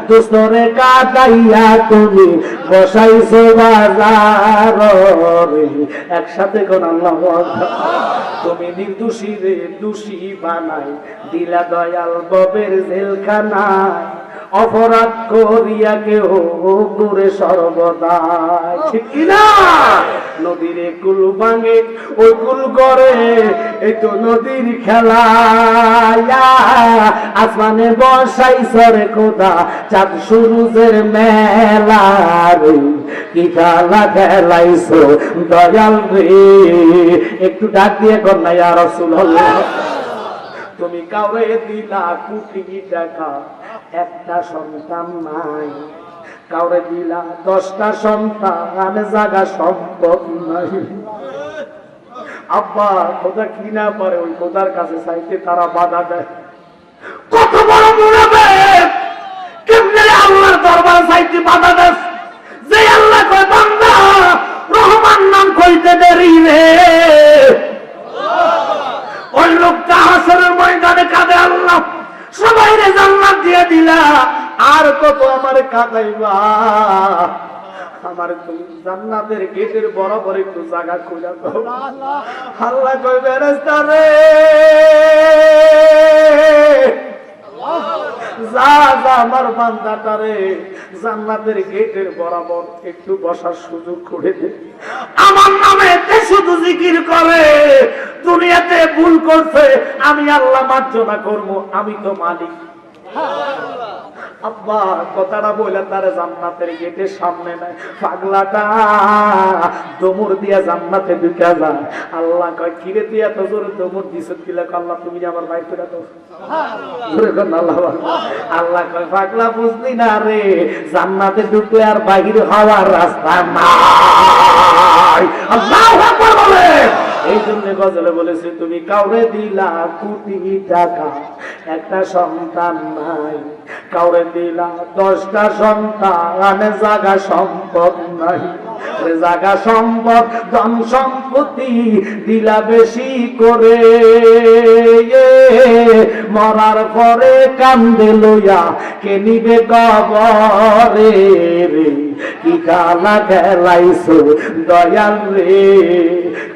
Speaker 1: দোস্তরে কাটাইয়া তুমি বসাইছো বাজার রে, একসাথে কোন আল্লাহ, তুমি নির্দোষী রে দোষী বানাই দিলা দয়াল ববের জেলখানায়, অপরাধ করিয়া কেউ ঘুরে সর্বদা, ঠিক কিনা নদীর কুল ভাঙে ওই কুল করে এই তো নদীর খেলা আসমানে বসাই সরে খোদা চাঁদ সূরজের মেলা রে কি খেলা খেলাইছো দয়াল রে একটু ডাক দিয়ে কন্যা ইয়া রাসূলুল্লাহ তুমি কাউরে দিলা কোটি টাকা একটা সন্তান নাই কাউরে দিলা 10টা সন্তান জায়গা সম্ভব নাই আব্বা খোদা কি না পারে ওই খোদার কাছে চাইতে তারা বাধা দেয় কত বড় মুনাফিক কেমনে আল্লাহর দরবারে চাইতে বাধা দেয় যে আল্লাহ কয় বান্দা রহমান নাম কইতে দেরি রে ওই লোকটা হাসরের ময়দানে কাঁদে আল্লাহ সবাইরে জান্নাত দিয়ে দিলা আর কত আমারে কাঁদাইবা আমার তুমি জান্নাতের গেটের বরাবর একটু জায়গা খুঁজা দাও আল্লাহ কই ফেরেশতা রে যা যা আমার বান্দাটারে জান্নাতের গেটের বরাবর একটু বসার সুযোগ করে দে আমার নামে শুধু জিকির করে দুনিয়াতে ভুল করছে আমি আল্লাহ মার্জনা করবো আমি তো মালিক আব্বা কথাটা বলে তারা জান্নাতের গেটের সামনে নাই পাগলাটা দমুর দিয়া জান্নাতে ঢুকে যায় আল্লাহ কয় কিরে তুই এত জোরে দমুর দিছ কিলা আল্লাহ তুমি আমার ভাই করে দাও আল্লাহ কয় পাগলা বুঝলি না রে জান্নাতে ঢুকলে আর বাহির হওয়ার রাস্তা নাই আল্লাহু আকবার বলে এই জন্য গজলে বলেছে তুমি কাউরে দিলা কোটি টাকা একটা সন্তান নাই কাউরে দিলা 10টা সন্তান জায়গা সম্পদ নাই জায়গা সম্পদ ধন সম্পত্তি দিলা বেশি করে মরার পরে কান্দে লইয়া কে নিবে কবরে রে কি কালা খেলাইছো দয়াল রে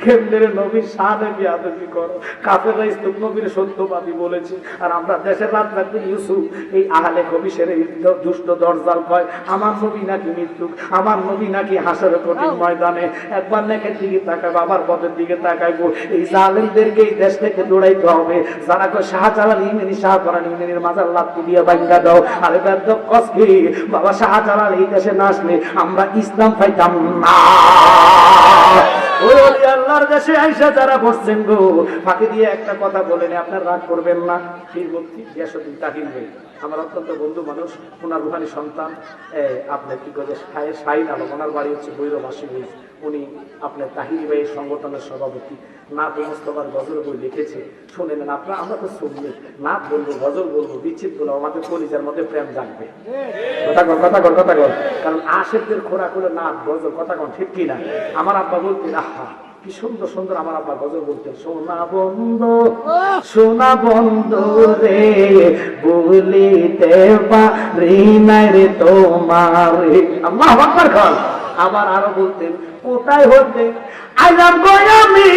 Speaker 1: কেমনের নবীর সাথে বিয়াদবি করো কাফেররা ইসলাম নবীর সত্যবাদী বলেছে আর আমরা দেশের রাত রাতে ইউসুফ এই আহলে কবিশের এই দুষ্ট দরজাল কয় আমার নবী নাকি মৃত্যু আমার নবী নাকি হাসরের কঠিন ময়দানে একবার নেকের দিকে তাকায় বাবার পথের দিকে তাকাইবো এই জালেমদেরকে এই দেশ থেকে দৌড়াইতে হবে যারা কয় শাহজালাল ইমানি শাহপরান ইমানির মাজার লাত্তি দিয়ে ভাঙ্গা দাও আরে বেদ কসকি বাবা শাহজালাল এই দেশে না আসলে আমরা ইসলাম পাইতাম না ওই ওলি আল্লাহর দেশে আইসা যারা বসছেন গো ফাঁকি দিয়ে একটা কথা বলেন আপনার রাগ করবেন না পীর মুফতি গিয়াসউদ্দিন তাহির ভাই আমার অত্যন্ত বন্ধু মানুষ ওনার রুহানি সন্তান আপনার কি করে শাহিন আলম ওনার বাড়ি হচ্ছে বৈরবাসী উনি আপনার তাহির ভাইয়ের সংগঠনের সভাপতি নাত মোস্তফার গজল বই লিখেছে শুনে নেন আপনারা আমরা তো শুনবো নাত বলবো গজল বলবো বিচ্ছিন্ন বলবো আমাদের কলিজার মধ্যে প্রেম জাগবে কথা কর কারণ আশেকদের খোরাক হলো নাত গজল কথা কন ঠিক কিনা আমার আব্বা বলতেন আহা কি সুন্দর সুন্দর আমার আব্বা গজল বলতেন সোনা বন্ধু রে বলিতে পারি না রে তোমার আল্লাহু আকবার খান আবার আরো বলতেন কোথায় হতে আইলাম গো আমি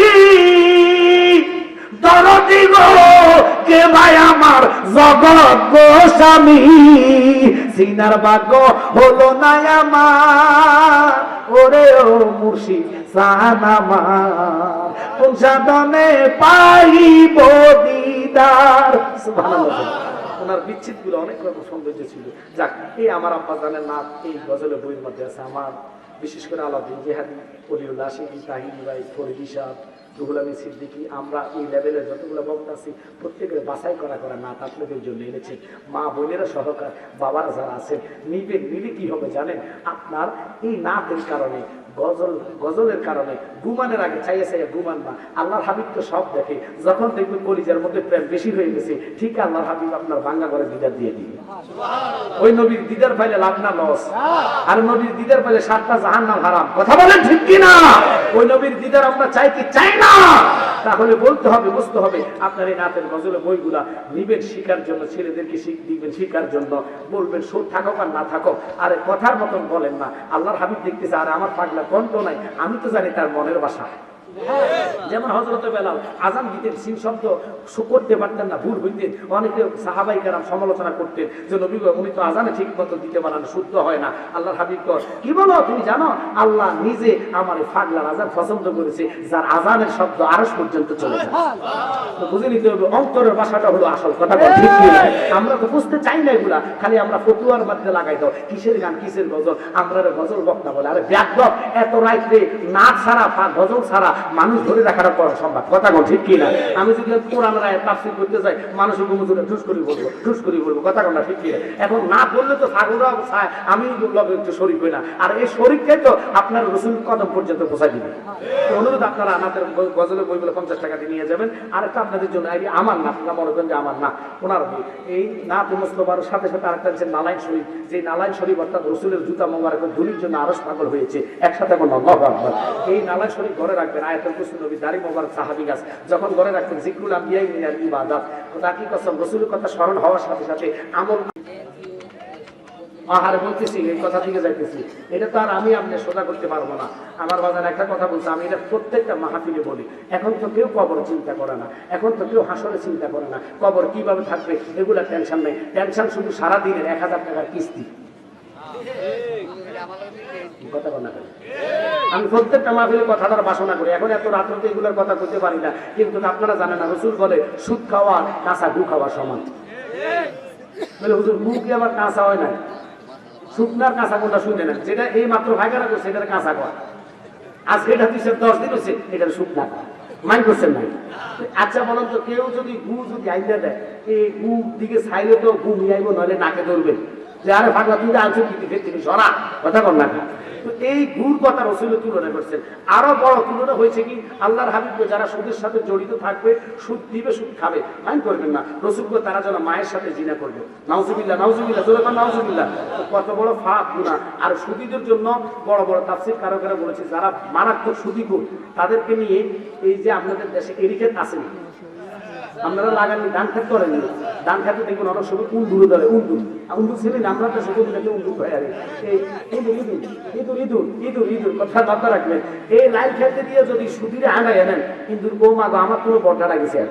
Speaker 1: দরদি গো কে ভাই আমার জগৎ গোস্বামী সিনার ভাগ্য হলো না আমার ওরে ও মুর্শিদ সান আমার কোন সাধনে পাইব দিদার সুবহানাল্লাহ ওনার বিচ্ছিন্ন গুলো অনেক রকম সৌন্দর্য ছিল যাক এই আমার আব্বা জানেন না এই গজলের বইয়ের মধ্যে আছে আমার বিশেষ করে আলাউদ্দিন জিহাদি অলিউল্লাহ আশিকি তাহির ভাই ফরিদি সাহেব রুহুল আমিন সিদ্দিকী আমরা এই লেভেলের যতগুলো বক্তা আছি প্রত্যেকের বাছাই করা নাত আপনাদের জন্য এনেছেন মা বোনেরা সহকার বাবারা যারা আছেন নিবে কি হবে জানেন আপনার এই নাতের কারণে গজলের কারণে ঘুমানের আগে চাইয়া ঘুমান না আল্লাহর হাবিব তো সব দেখে যখন দেখবেন কলিজার মধ্যে প্রেম বেশি হয়ে গেছে ঠিক আল্লাহর হাবিব আপনার ভাঙ্গা করে দিদার দিয়ে দিবে ওই নবীর দিদার পাইলে লাভ না লস আর নবীর দিদার পাইলে 7টা জাহান্নাম হারাম কথা বলেন ঠিক কিনা ওই নবীর দিদার আমরা চাই কি চাই না তাহলে বলতে হবে বুঝতে হবে আপনার এই নাতের গজলের বইগুলা নিবেন শিকার জন্য ছেলেদেরকে দিবেন শিকার জন্য বলবেন সুর থাকুক আর না থাকুক আরে কথার মতন বলেন না আল্লাহর হাবিব দেখতেছে আর আমার পাগলা কণ্ঠ নাই আমি তো জানি তার মনের ভাষা যেমন হযরত বেলাল আযান দিতেন, সিন শব্দ করতে পারতেন না, ভুল হইতেন। অনেকে সাহাবাই কেরাম সমালোচনা করতেন যে নবী গো, উনি তো আযানে ঠিক মতো দিতে পারেন, শুদ্ধ হয় না। আল্লাহর হাবিব কর কি বলো তুমি জানো, আল্লাহ নিজে আমার এই পাগলার আযান পছন্দ করেছে, যার আযানের শব্দ আরশ পর্যন্ত চলে যায়। তো বুঝে নিতে হবে অন্তরের ভাষাটা হলো আসল কথা। ঠিক কি না? আমরা তো বুঝতে চাই না এগুলা, খালি আমরা ফতুয়ার মধ্যে লাগাই দাও কিসের গান কিসের গজল, আমরা গজল বক্তা বলে। আরে ব্যাকদব এত রাইতে নাচ ছাড়া গজল ছাড়া মানুষ ধরে রাখাটা করা সম্ভব কথা কোন ঠিক কি না? আমি যদি কোরআন রায় তাফসীর করতে যাই, মানুষ হুজুরে ঠুস করি বলবো কথা কোন ঠিক কি না? এখন না বললে তো ছাগলরা চায় আমি লগে একটু শরীক হই না, আর এই শরীকটাই তো আপনার রসুল কদম পর্যন্ত পৌঁছাই দিবে। অনুরোধ আপনারা আমাদের গজলের বইগুলো 50 টাকা দিয়ে নিয়ে যাবেন। আর একটা আপনাদের জন্য আমার না, আপনারা মনে করেন যে আমার না, ওনার এই নাত মুস্তফার সাথে সাথে আরেকটা হচ্ছে নালাইন শরীফ, যে নালাইন শরীফ অর্থাৎ রসুলের জুতা মোবারকের ধুলির জন্য আরশ পাগল হয়েছে একসাথে। এখন আল্লাহু আকবার। এই নালাইন শরীফ ঘরে রাখবেন, আয়াতুল কুরসি নবী দাড়ি মোবারক সাহাবী গাছ যখন ঘরে রাখবেন, জিকরুল আম্বিয়া মিনাল ইবাদাত, কথা কি কসম রসুলের কথা স্মরণ হওয়ার সাথে সাথে আমল। আহারে বলতেছি এই কথা থেকে যাইতেছি, এটা তো আর আমি আপনি সোজা করতে পারবো না। আমার বাজার একটা কথা বলছে, আমি এটা প্রত্যেকটা মাহফিলে বলি, এখন তো কেউ কবর চিন্তা করে না, এখন তো কেউ হাসরে চিন্তা করে না, কবর কিভাবে থাকবে এগুলা টেনশন নেই। টেনশন শুধু সারাদিনের 1000 টাকার কিস্তি। কথা বলা যায়, আমি প্রত্যেকটা মাহফিলে কথাটার বাসনা করি। এখন এত রাত হতে এগুলোর কথা বলতে পারি না, কিন্তু আপনারা জানেন না রসুল বলে সুদ খাওয়া কাঁচা গু খাওয়া সমান। বলে হুজুর গু কি আবার কাঁচা হয় না? শুকনার কাঁচা কোনটা শুনে নেন, যেটা এই মাত্র ভাইকারা করছে এটার কাঁচা করা, আজকে এটা 10 দিন হচ্ছে এটার শুকনা মাইন করছেন নাই। আচ্ছা বলেন তো, কেউ যদি গু যদি আইনা দেয়, এই গু দিকে ছাইলে তো গু নিয়ে নইলে নাকে ধরবে যে আরে ভাগলা তুই আনছো কি তিনি সরা কথা কর না। তো এই গুড় কথা রসুলের তুলনা করছেন। আরো বড় তুলনা হয়েছে কি, আল্লাহর হাবিব যারা সুদের সাথে জড়িত থাকবে, সুদ দিবে সুদ খাবে, মাইন করবেন না। রসুলকে তারা যেন মায়ের সাথে জিনা করবে, নাউজুবিল্লাহ নাউজুবিল্লাহ জোরে কর নাউজুবিল্লাহ। কত বড় ফাঁক গুনাহ। আর সুদীদের জন্য বড় বড় তাফসীর কারকেরা বলেছে, যারা মারাত্মক সুদীখোর তাদেরকে নিয়ে এই যে আপনাদের দেশে এরিকেট আছে, আপনারা লাগাননি ধান খেত করেননি, ধান খেতে দেখবেন অনেক সময় উন্দুরে ধরে, উন্দুর ছিলেন আমরা তো শুধু উন্দুর হয়ে আরে এই ইঁদুর ইঁদুর ইঁদুর ইঁদুর ইঁদুর কথা মাথা রাখবেন। এই লাইল খেতে দিয়ে যদি সুদিরে আনাই আনেন, ইঁদুর বৌমা গো আমার কোনো বড্ডা লাগেছে আর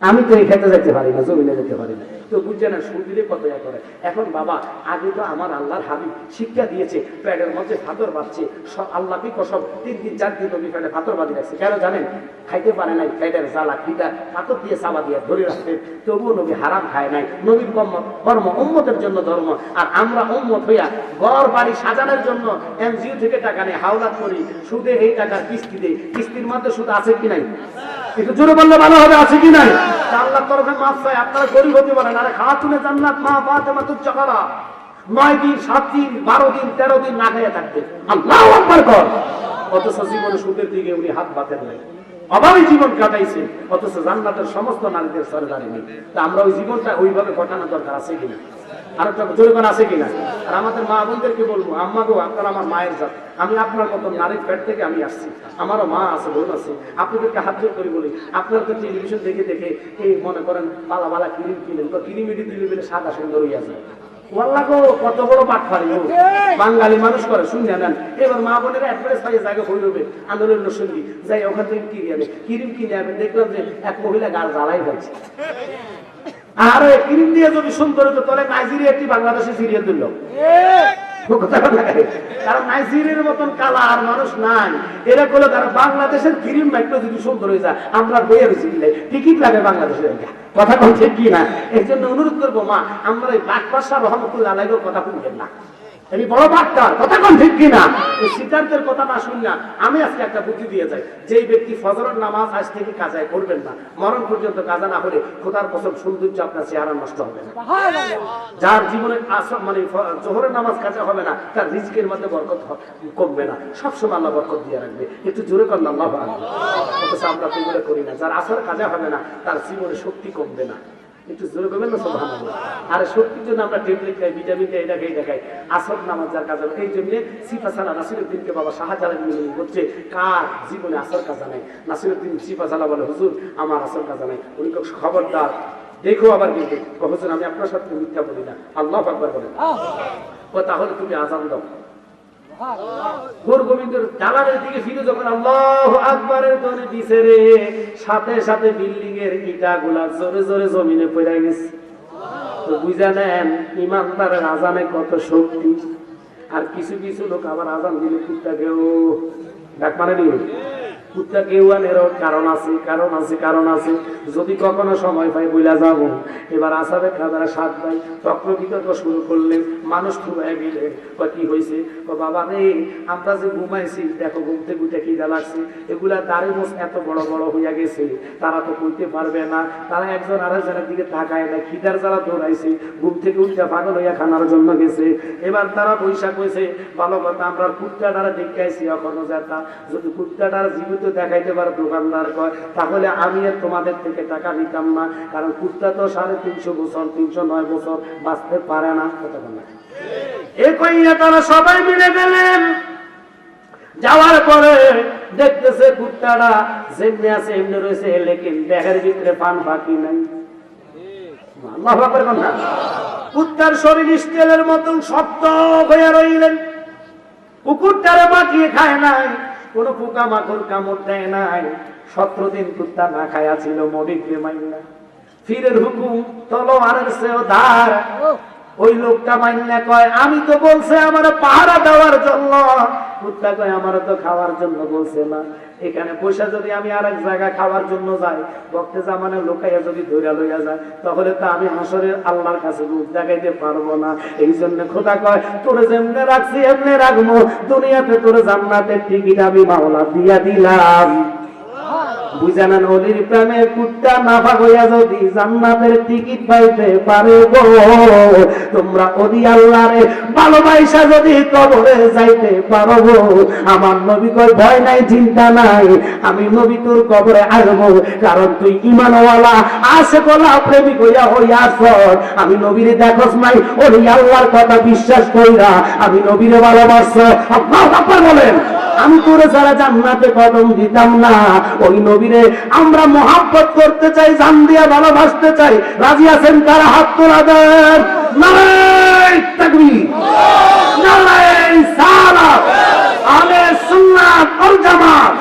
Speaker 1: আমি তো এই খেতে যেতে পারি না, জমিনে যেতে পারি না। তো বুঝছে না সুদ দিলে কত ইয়া করে। এখন বাবা আগে তো আমার আল্লাহর হাবিব শিক্ষা দিয়েছে, পেটের মধ্যে ফাতর বাঁধছে, সব আল্লাহকে কসম 3 দিন 4 দিন নবী পেটে ফাতর বাঁধি রাখছে। কেন জানেন? খাইতে পারে নাই, পেটের জ্বালা খিদা ফাতর দিয়ে চাবা দিয়ে ধরে রাখতেন, তবুও নবী হারাম খায় নাই। নবীর কর্ম উম্মতের জন্য ধর্ম। আর আমরা উম্মত হইয়া ঘর বাড়ি সাজানোর জন্য এনজিও থেকে টাকা নেই, হাওলাত করি, সুদে এই টাকার কিস্তি দেই। কিস্তির মধ্যে সুদ আছে কি নাই? একটু জোরে বললে ভালো হবে, আছে কি নাই? আল্লাহর তরফে মাফ চাই। আপনারা গরিব হতে পারেন, আরে খাতুনে জান্নাত মা ফাতেমা তুজ্জারা 9 দিন 7 দিন 12 দিন 13 দিন না খেয়ে থাকবে, আল্লাহু আকবার কর। অথচ জীবনে সুদের দিকে উনি হাত বাঁধেন নাই, অভাবে জীবন কাটাইছে, অথচ জান্নাতের সমস্ত নারীদের সরদারি নেই। তা আমরা ওই জীবনটা ওইভাবে কাটানোর দরকার আছে কিনা? আর একটা জোরগান আছে কিনা? আর আমাদের মা বোনদেরকে বলবো, আম্মা গো আপনারা আমার মায়ের জাত, আমি আপনার মতো নারীর পেট থেকে আমি আসছি, আমারও মা আছে বোন আছে। আপনাদেরকে হাত জোর করে বলি, আপনারা তো টেলিভিশন দেখে দেখে এই মনে করেন পালা বালা ক্রিম কিনেন, তো ক্রিম এটি দিলে বলে সাদা সুন্দর হইয়া যায়। কত বড় পাট ফাড়ি বাঙালি মানুষ করে শুনে নেন। এবার মা বোনেরা অ্যাডভারেজ পাইয়ে জায়গা হইবে আন্দোলনের সঙ্গী যাই ওখান থেকে কিনে আনে, ক্রিম কিনে আনেন, দেখলাম যে এক মহিলা গাল জ্বালাই ফেলছে। আর ক্রিম দিয়ে যদি সুন্দর হতো তাহলে নাইজেরিয়া একটি বাংলাদেশে সিরিয়াল দিল, কারণ নাইজেরিয়ার মতন কালা আর মানুষ নাই। এরা করলো তারা বাংলাদেশের ক্রিম ব্যাগটা যদি সুন্দর হয়ে যায়, আমরা বইয়ে বেশি দিলে টিকিট লাগে বাংলাদেশের কথা বলছে কি না। এই জন্য অনুরোধ করবো মা, আমরা এই বাকপাশা রহমতুল্লাহ আলাইহির কথা শুনবেন না, এই বড় বাক্তার কথা কোন ঠিক কিনা। এই সিদ্ধান্তের কথা না শুনলে আমি আজকে একটা বুদ্ধি দিয়ে যাই, যেই ব্যক্তি ফজরের নামাজ আজ থেকে কাজায় করবেন না, মরণ পর্যন্ত কাজা না হলে খোদার কসম সৌন্দর্য আপনার চেহারা নষ্ট হবে না। যার জীবনে মানে জোহরের নামাজ কাজা হবে না, তার রিজকের মধ্যে বরকত কমবে না, সবসময় আল্লাহ বরকত দিয়ে রাখবে। একটু জোরে করেন আল্লাহ আকবার। অথচ আমরা এগুলো করি না। যার আসর কাজা হবে না, তার জীবনে শক্তি কমবে না, একটু জোরে করবেন না সুবহানাল্লাহ। আর শক্তির জন্য আমরা ট্যাবলেট খাই, ভিটামিন খাই, এটা খাই, এটা খাই। আসর নামাজ যার কাজ হবে, এই জন্য সিফাসালা নাসিরউদ্দিনকে বাবা শাহজালাল বলছে কার জীবনে আসর কাজা নাই। নাসিরউদ্দিন সিফাসালা বলে হুজুর আমার আসর কাজা নাই। উনি খবরদার দেখো আবার কিন্তু হুজুর আমি আপনার সাথে মিথ্যা বলি না, আল্লাহু আকবার বলেন। তাহলে তুমি আযান দাও, গোর গোবিন্দের দালানের দিকে ফিরে যখন আল্লাহু আকবারের ধ্বনি দিছে রে, সাথে সাথে বিল্ডিং এর ইটাগুলা জোরে জোরে জমিনে পড়ে গেছে। তো বুঝা নেন ইমানদারের আজানে কত শক্তি। আর কিছু কিছু লোক আবার আজান দিলে কুত্তাকেও ডাক মানে দিল, কুত্তা কেউ আনেরও কারণ আছে, কারণ আছে, কারণ আছে। যদি কখনো সময় পাই বইলা যাব। এবার আসাবে খাদারা সাত ভাই চক্র বিতর্ক শুরু করলেন, মানুষ ঘুমায় গেলেন। কি হয়েছে? বাবা রে, আমরা যে ঘুমাইছি দেখো ঘুম থেকে উঠে খিদা লাগছে, এগুলা দাঁড়ে মোষ এত বড় বড় হইয়া গেছে, তারা তো কইতে পারবে না। তারা একজন আরেকজনের দিকে তাকায় না, খিদার যারা দৌড়াইছে ঘুম থেকে উঠে পাগল হইয়া খানার জন্য গেছে। এবার তারা বৈশাখ হয়েছে, ভালো কথা আমরা কুত্তাটারা দেখাইছি এখনো যেটা, যদি কুত্তাটার জীবিত দেখাইতে পারে দোকানদার কয়, তাহলে আমি আর তোমাদের থেকে টাকা নিতাম না, কারণ কুত্তা তো 350 বছর 309 বছর বাঁচতে পারে না। এ কইয়া তারা সবাই মিলে গেলেন। যাওয়ার পরে দেখতেছে কুত্তাটা যেমনি আছে এমনি রয়েছে, লেকিন দেহের ভিতরে পান ফাঁকি নাই। আল্লাহু আকবার বলেন। কুত্তার শরীর স্টিলের মতন শক্ত হয়ে রইলেন। কুকুরটারে বাঁচিয়ে খায় নাই, কোন পোকা মাকড় কামড় দেয় নাই। 17 দিন কুত্তা না খায়া ছিল মরিকরে মাইনা। ফিরের হুকুম তলোয়ারের চেয়েও ধার। ওই লোকটা মাইনা কয় আমি তো বলছে আমার পাহারা দেওয়ার জন্য, কুত্তা কয় আমার তো খাওয়ার জন্য বলছে না। এখানে পয়সা যদি আমি আর এক জায়গায় খাওয়ার জন্য যাই, বক্তে জামানে লোকাইয়া যদি ধৈর্য লইয়া যায়, তাহলে তো আমি হাসরের আল্লাহর কাছে রূপ দেখাইতে পারবো না। এই জন্য খোদা কয় তোরে যেমনে রাখছি এমনি রাখবো, দুনিয়াতে তোরে জান্নাতের টিকিট আমি মাওলা দিয়া দিলাম। বুঝানান অলির প্রেমে কুত্তা নাফা হইয়া যদি জান্নাতের টিকিট পাইতে পারে গো, তোমরা অলি আল্লাহরে ভালোবাসা যদি কবরে যাইতে পারো গো, আমার নবী কই ভয় নাই চিন্তা নাই, আমি নবী তোর কবরে আসবো, কারণ তুই ইমানওয়ালা আশেকওয়ালা প্রেমিক হইয়া হইয়াছ। আমি নবীরে দেখোস নাই, অলি আল্লাহর কথা বিশ্বাস কইরা আমি নবীরে ভালোবাসছ। আল্লাহু আকবার বলেন। আমি তোরে যারা জান্নাতে কদম দিতাম না, ওই নবীরে আমরা মহাব্বত করতে চাই, জান দিয়া ভালোবাসতে চাই। রাজি আছেন কারা? হাত তোলা দেন। নারায়ে তাকবীর, নারায়ে সালাত, আহলে সুন্নাত ওয়াল জামাত।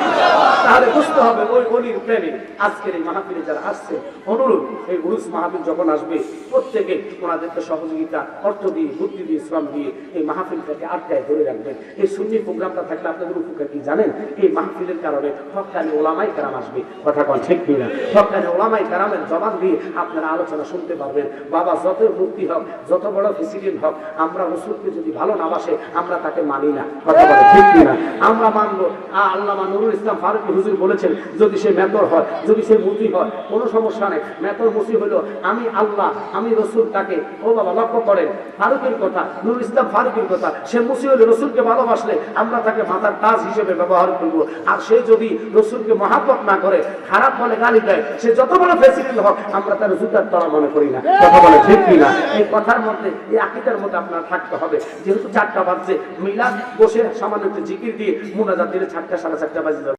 Speaker 1: তাহলে বুঝতে হবে ওই অলির প্রেমে আজকের এই মাহফিলে যারা আসছে, অনুরোধ এই উরুস মাহফিল যখন আসবে প্রত্যেকে ওনাদেরকে সহযোগিতা অর্থ দিয়ে, বুদ্ধি দিয়ে, শ্রম দিয়ে এই মাহফিলটাকে আটকায় ধরে রাখবেন। এই সুন্নি প্রোগ্রামটা থাকলে আপনাদের উপকার কি জানেন? এই মাহফিলের কারণে হক্কানি ওলামায়ে কেরাম আসবে। কথা কোন ঠিক কিনা? হক্কানি ওলামায়ে কেরামের জবান দিয়ে আপনারা আলোচনা শুনতে পারবেন। বাবা যত মুক্তি হোক, যত বড় প্রেসিডেন্ট হোক, আমরা রাসূলকে যদি ভালো না বাসে আমরা তাকে মানি না। কথা বলে ঠিক কিনা? আমরা মানবো আল্লামা নুরুল ইসলাম ফারুকী হুজুর বলেছেন, যদি সে মেতর হয়, যদি সে মুফতি হয়, কোনো সমস্যা নেই। মেতর মুফতি হলো আমি আল্লাহ, আমি রসুল, তাকে ও বাবা লক্ষ্য করেন ফারুকের কথা, নুরুল ইসলাম ফারুকের কথা। সে মুফতি হলে রসুলকে ভালোবাসলে আমরা তাকে মাথার তাজ হিসেবে ব্যবহার করবো। আর সে যদি রসুলকে মহাব্বত না করে, খারাপ বলে গালি দেয়, সে যত বড় প্রেসিডেন্ট হোক আমরা তার জুতার তলা মনে করি না। কথা বলে ঠিক কিনা? এই কথার মধ্যে, এই আকীদার মধ্যে আপনার থাকতে হবে। যেহেতু 4টা বাজছে, মিলাদ বসে সামান্য একটু জিকির দিয়ে মুনাজাত দিলে 4টা 4:30 বাজে যাবে।